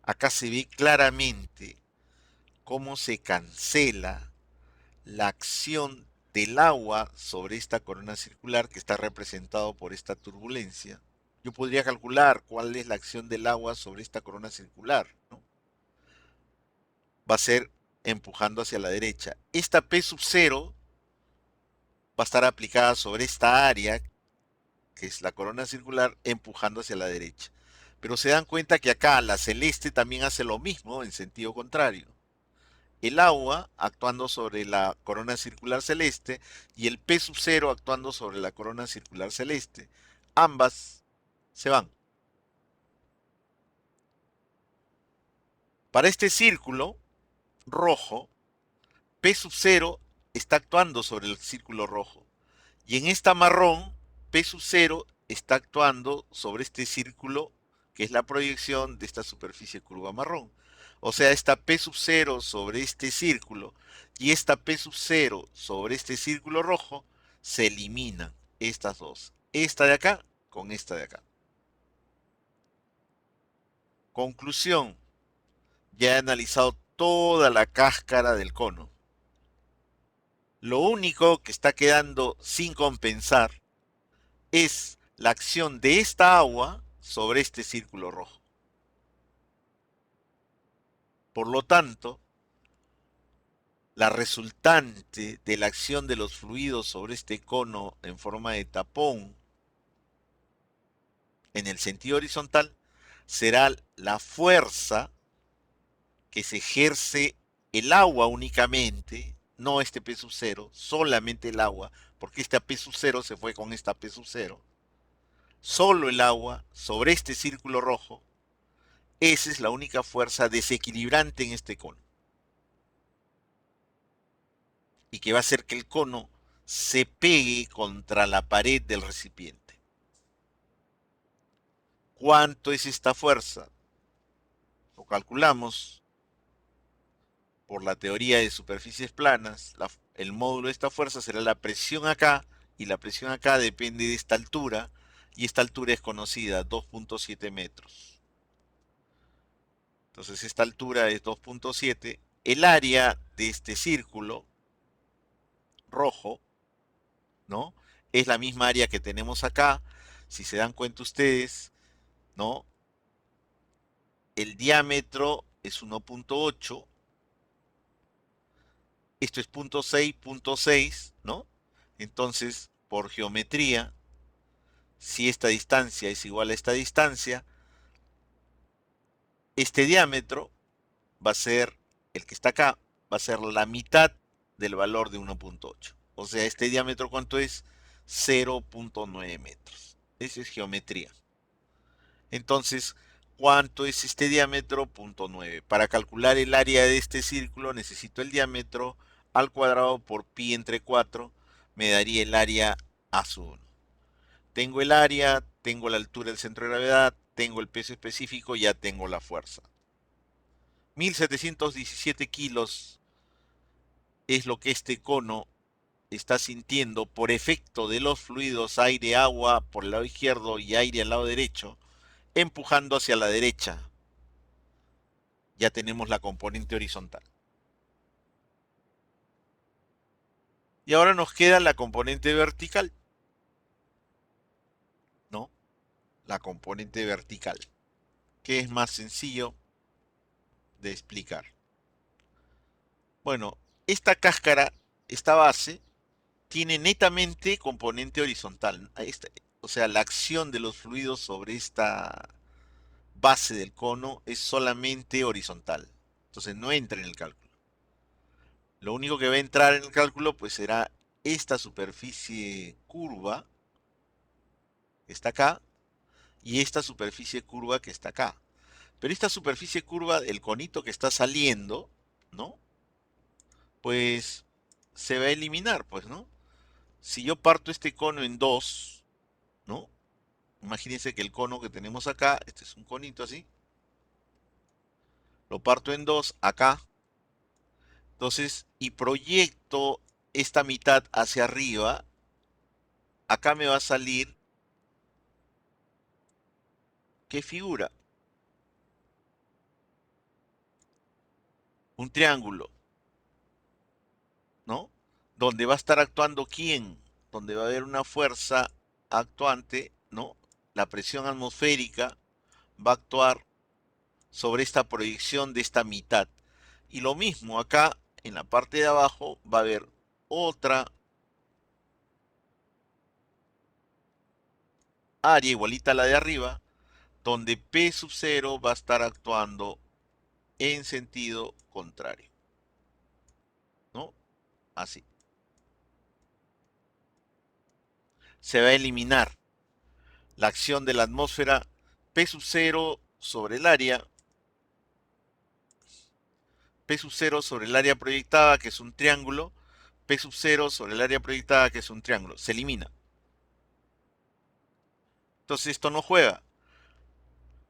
acá se ve claramente cómo se cancela la acción del agua sobre esta corona circular que está representado por esta turbulencia. Yo podría calcular cuál es la acción del agua sobre esta corona circular, ¿no? Va a ser empujando hacia la derecha. Esta P sub 0 va a estar aplicada sobre esta área, que es la corona circular, empujando hacia la derecha. Pero se dan cuenta que acá la celeste también hace lo mismo en sentido contrario. El agua actuando sobre la corona circular celeste y el P sub 0 actuando sobre la corona circular celeste. Ambas se van. Para este círculo rojo, P sub 0 está actuando sobre el círculo rojo. Y en esta marrón, P sub 0 está actuando sobre este círculo, que es la proyección de esta superficie curva marrón. O sea, esta P sub 0 sobre este círculo y esta P sub 0 sobre este círculo rojo, se eliminan estas dos. Esta de acá con esta de acá. Conclusión. Ya he analizado toda la cáscara del cono. Lo único que está quedando sin compensar es la acción de esta agua sobre este círculo rojo. Por lo tanto, la resultante de la acción de los fluidos sobre este cono en forma de tapón en el sentido horizontal será la fuerza que se ejerce el agua únicamente, no este P sub 0, solamente el agua, porque esta P sub 0 se fue con esta P sub 0, solo el agua sobre este círculo rojo, esa es la única fuerza desequilibrante en este cono. Y que va a hacer que el cono se pegue contra la pared del recipiente. ¿Cuánto es esta fuerza? Lo calculamos por la teoría de superficies planas. El módulo de esta fuerza será la presión acá, y la presión acá depende de esta altura, y esta altura es conocida, 2.7 metros. Entonces esta altura es 2.7. El área de este círculo rojo, ¿no? Es la misma área que tenemos acá. Si se dan cuenta ustedes, ¿no? El diámetro es 1.8. Esto es 0.6, ¿no? Entonces, por geometría, si esta distancia es igual a esta distancia, este diámetro va a ser, el que está acá, va a ser la mitad del valor de 1.8. O sea, este diámetro, ¿cuánto es? 0.9 metros. Esa es geometría. Entonces, ¿cuánto es este diámetro? 0.9. Para calcular el área de este círculo necesito el diámetro al cuadrado por pi entre 4. Me daría el área a sub 1. Tengo el área, tengo la altura del centro de gravedad, tengo el peso específico, ya tengo la fuerza. 1717 kilos es lo que este cono está sintiendo por efecto de los fluidos aire-agua por el lado izquierdo y aire al lado derecho, empujando hacia la derecha. Ya tenemos la componente horizontal. Y ahora nos queda la componente vertical, ¿no? La componente vertical, que es más sencillo de explicar. Bueno, esta cáscara, esta base, tiene netamente componente horizontal. O sea, la acción de los fluidos sobre esta base del cono es solamente horizontal. Entonces no entra en el cálculo. Lo único que va a entrar en el cálculo pues será esta superficie curva que está acá y esta superficie curva que está acá. Pero esta superficie curva, el conito que está saliendo, ¿no? Pues se va a eliminar, pues, ¿no? Si yo parto este cono en dos, ¿no? Imagínense que el cono que tenemos acá, este es un conito así, lo parto en dos acá, entonces, y proyecto esta mitad hacia arriba, acá me va a salir, ¿qué figura? Un triángulo, ¿no? Donde va a estar actuando quién, donde va a haber una fuerza actuante, ¿no? La presión atmosférica va a actuar sobre esta proyección de esta mitad. Y lo mismo acá, en la parte de abajo, va a haber otra área igualita a la de arriba, donde P sub 0 va a estar actuando en sentido contrario, ¿no? Así. Se va a eliminar la acción de la atmósfera P sub 0 sobre el área, P sub 0 sobre el área proyectada, que es un triángulo, P sub 0 sobre el área proyectada, que es un triángulo. Se elimina. Entonces esto no juega.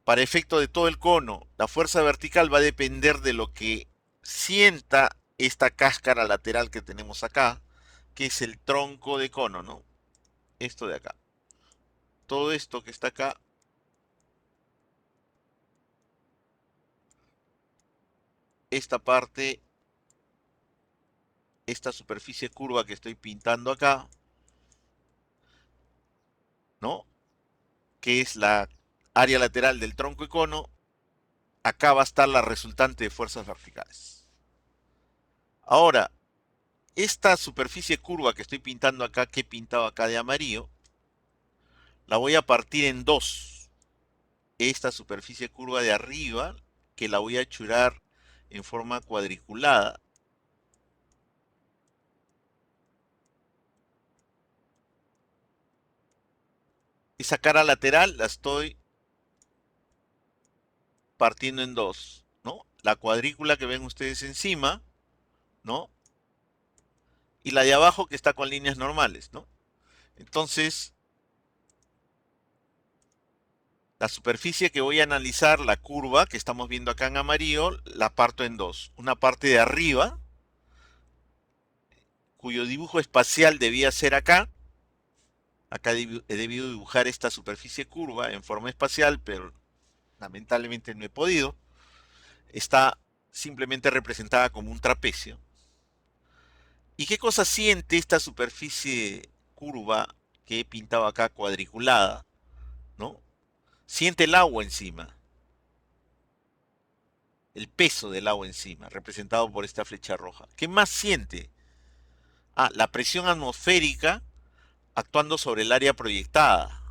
Para efecto de todo el cono, la fuerza vertical va a depender de lo que sienta esta cáscara lateral que tenemos acá, que es el tronco de cono, ¿no? Esto de acá. Todo esto que está acá, esta parte, esta superficie curva que estoy pintando acá, ¿no? Que es la área lateral del tronco y cono, acá va a estar la resultante de fuerzas verticales. Ahora, esta superficie curva que estoy pintando acá, que he pintado acá de amarillo, la voy a partir en dos. Esta superficie curva de arriba, que la voy a churar en forma cuadriculada, esa cara lateral la estoy partiendo en dos, ¿no? La cuadrícula que ven ustedes encima, ¿no? Y la de abajo que está con líneas normales, ¿no? Entonces, la superficie que voy a analizar, la curva que estamos viendo acá en amarillo, la parto en dos. Una parte de arriba, cuyo dibujo espacial debía ser acá. Acá he debido dibujar esta superficie curva en forma espacial, pero lamentablemente no he podido. Está simplemente representada como un trapecio. ¿Y qué cosa siente esta superficie curva que he pintado acá cuadriculada? ¿No? Siente el agua encima, el peso del agua encima, representado por esta flecha roja. ¿Qué más siente? Ah, la presión atmosférica actuando sobre el área proyectada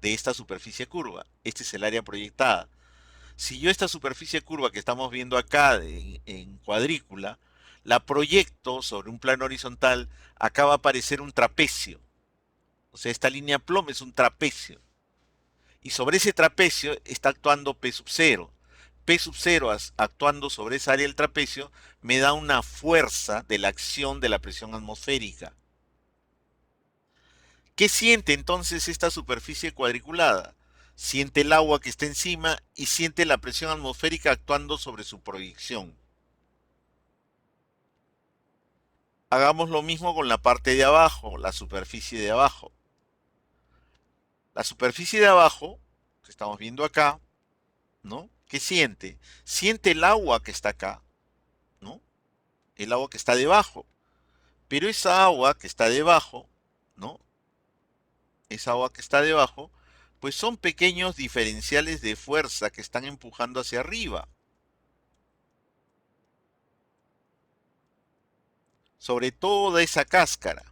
de esta superficie curva. Este es el área proyectada. Si yo esta superficie curva que estamos viendo acá en cuadrícula, la proyecto sobre un plano horizontal, acá va a aparecer un trapecio. O sea, esta línea ploma es un trapecio. Y sobre ese trapecio está actuando P sub 0. P sub 0 actuando sobre esa área del trapecio me da una fuerza de la acción de la presión atmosférica. ¿Qué siente entonces esta superficie cuadriculada? Siente el agua que está encima y siente la presión atmosférica actuando sobre su proyección. Hagamos lo mismo con la parte de abajo, la superficie de abajo. La superficie de abajo, que estamos viendo acá, ¿no? ¿Qué siente? Siente el agua que está acá, ¿no? El agua que está debajo. Pero esa agua que está debajo, ¿no? Esa agua que está debajo, pues son pequeños diferenciales de fuerza que están empujando hacia arriba, sobre toda esa cáscara.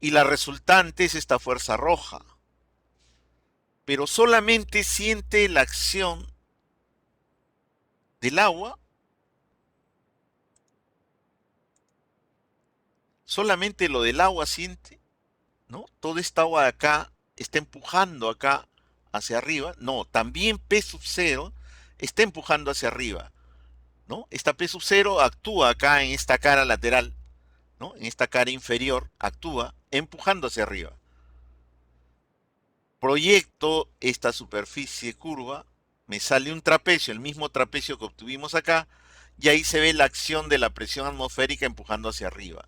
Y la resultante es esta fuerza roja. Pero solamente siente la acción del agua, solamente lo del agua siente, ¿no? Toda esta agua de acá está empujando acá hacia arriba. No, también P sub 0 está empujando hacia arriba, ¿no? Esta P sub 0 actúa acá en esta cara lateral, ¿no? En esta cara inferior actúa empujando hacia arriba. Proyecto esta superficie curva, me sale un trapecio, el mismo trapecio que obtuvimos acá, y ahí se ve la acción de la presión atmosférica empujando hacia arriba.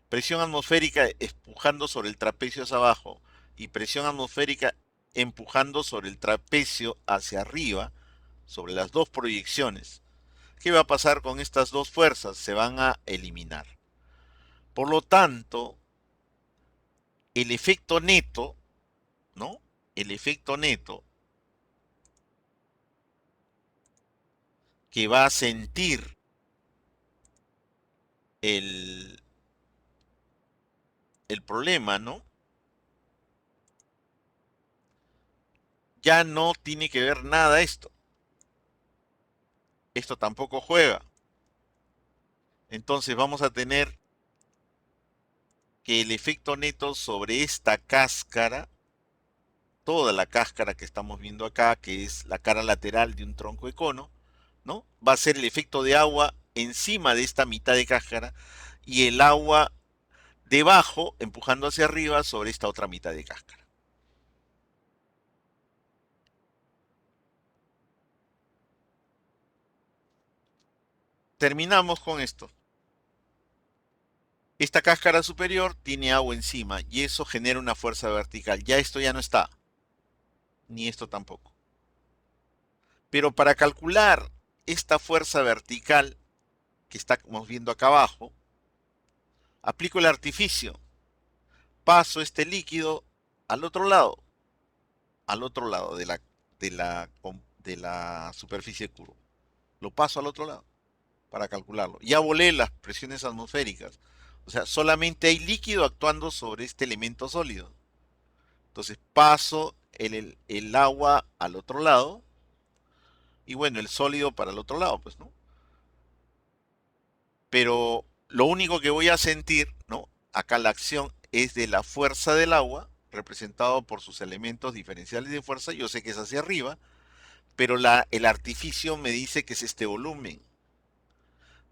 Presión atmosférica empujando sobre el trapecio hacia abajo y presión atmosférica empujando sobre el trapecio hacia arriba, sobre las dos proyecciones. ¿Qué va a pasar con estas dos fuerzas? Se van a eliminar. Por lo tanto, el efecto neto, ¿no? El efecto neto que va a sentir el, el problema, ¿no? Ya no tiene que ver nada esto. Esto tampoco juega. Entonces vamos a tener que el efecto neto sobre esta cáscara, toda la cáscara que estamos viendo acá, que es la cara lateral de un tronco de cono, ¿no? Va a ser el efecto de agua encima de esta mitad de cáscara y el agua debajo empujando hacia arriba sobre esta otra mitad de cáscara. Terminamos con esto. Esta cáscara superior tiene agua encima y eso genera una fuerza vertical. Ya esto ya no está, ni esto tampoco. Pero para calcular esta fuerza vertical que estamos viendo acá abajo, aplico el artificio. Paso este líquido al otro lado de la superficie curva. Lo paso al otro lado para calcularlo. Ya volé las presiones atmosféricas. O sea, solamente hay líquido actuando sobre este elemento sólido. Entonces paso el agua al otro lado y bueno, el sólido para el otro lado, pues, ¿no? Pero lo único que voy a sentir, ¿no? Acá la acción es de la fuerza del agua, representado por sus elementos diferenciales de fuerza, yo sé que es hacia arriba, pero el artificio me dice que es este volumen.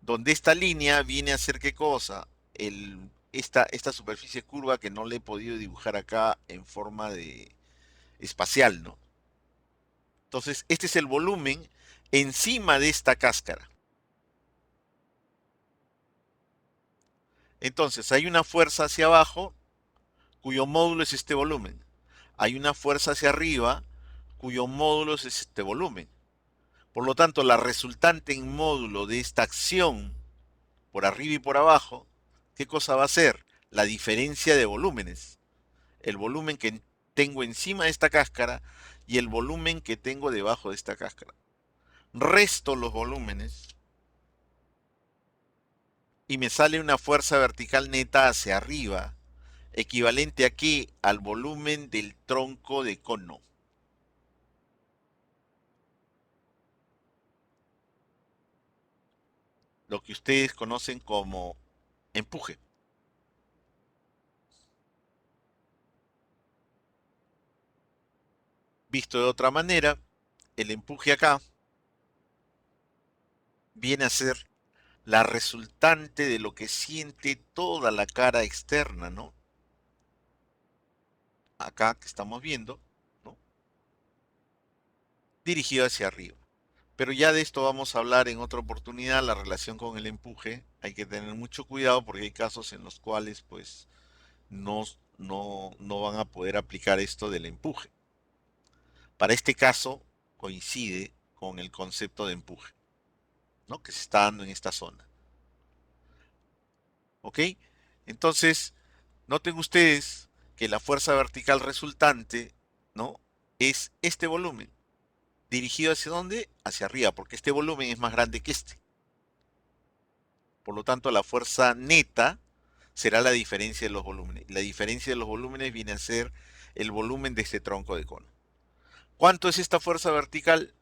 Donde esta línea viene a ser qué cosa? Esta superficie curva que no le he podido dibujar acá en forma de espacial, ¿no? Entonces, este es el volumen encima de esta cáscara. Entonces, hay una fuerza hacia abajo cuyo módulo es este volumen. Hay una fuerza hacia arriba cuyo módulo es este volumen. Por lo tanto, la resultante en módulo de esta acción por arriba y por abajo, ¿qué cosa va a ser? La diferencia de volúmenes. El volumen que tengo encima de esta cáscara y el volumen que tengo debajo de esta cáscara. Resto los volúmenes y me sale una fuerza vertical neta hacia arriba, equivalente aquí al volumen del tronco de cono. Lo que ustedes conocen como empuje. Visto de otra manera, el empuje acá viene a ser la resultante de lo que siente toda la cara externa, ¿no? Acá que estamos viendo, ¿no? Dirigido hacia arriba. Pero ya de esto vamos a hablar en otra oportunidad, la relación con el empuje. Hay que tener mucho cuidado porque hay casos en los cuales pues no van a poder aplicar esto del empuje. Para este caso coincide con el concepto de empuje, ¿no? Que se está dando en esta zona. ¿Ok? Entonces, noten ustedes que la fuerza vertical resultante, ¿no? Es este volumen. ¿Dirigido hacia dónde? Hacia arriba, porque este volumen es más grande que este. Por lo tanto, la fuerza neta será la diferencia de los volúmenes. La diferencia de los volúmenes viene a ser el volumen de este tronco de cono. ¿Cuánto es esta fuerza vertical?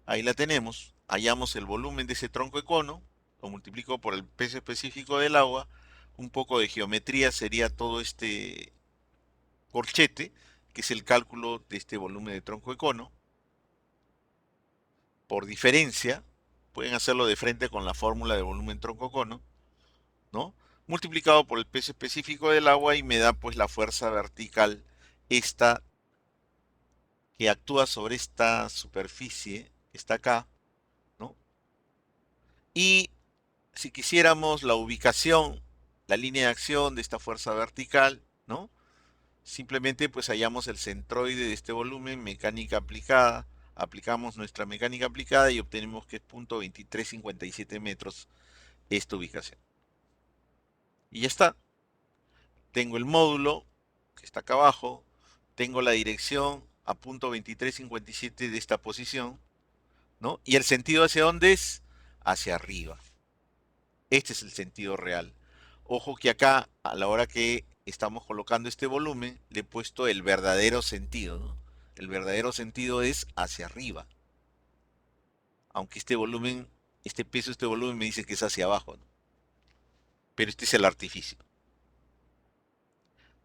Ahí la tenemos. Hallamos el volumen de ese tronco de cono, lo multiplico por el peso específico del agua. Un poco de geometría sería todo este corchete, que es el cálculo de este volumen de tronco de cono. Por diferencia, pueden hacerlo de frente con la fórmula de volumen tronco cono, ¿no? Multiplicado por el peso específico del agua y me da pues la fuerza vertical, esta que actúa sobre esta superficie que está acá, ¿no? Y si quisiéramos la ubicación, la línea de acción de esta fuerza vertical, ¿no? Simplemente pues hallamos el centroide de este volumen, mecánica aplicada, aplicamos nuestra mecánica aplicada y obtenemos que es 0.2357 metros esta ubicación. Y ya está. Tengo el módulo, que está acá abajo, tengo la dirección a 0.2357 de esta posición, ¿no? Y el sentido hacia dónde es? Hacia arriba. Este es el sentido real. Ojo que acá, a la hora que estamos colocando este volumen, le he puesto el verdadero sentido, ¿no? El verdadero sentido es hacia arriba. Aunque este volumen, este peso, este volumen me dice que es hacia abajo, ¿no? Pero este es el artificio.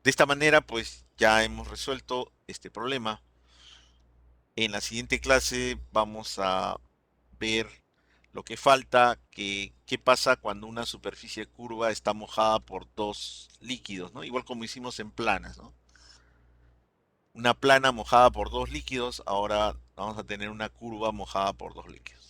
De esta manera, pues ya hemos resuelto este problema. En la siguiente clase vamos a ver lo que falta, que qué pasa cuando una superficie curva está mojada por dos líquidos, ¿no? Igual como hicimos en planas, ¿no? Una plana mojada por dos líquidos, ahora vamos a tener una curva mojada por dos líquidos.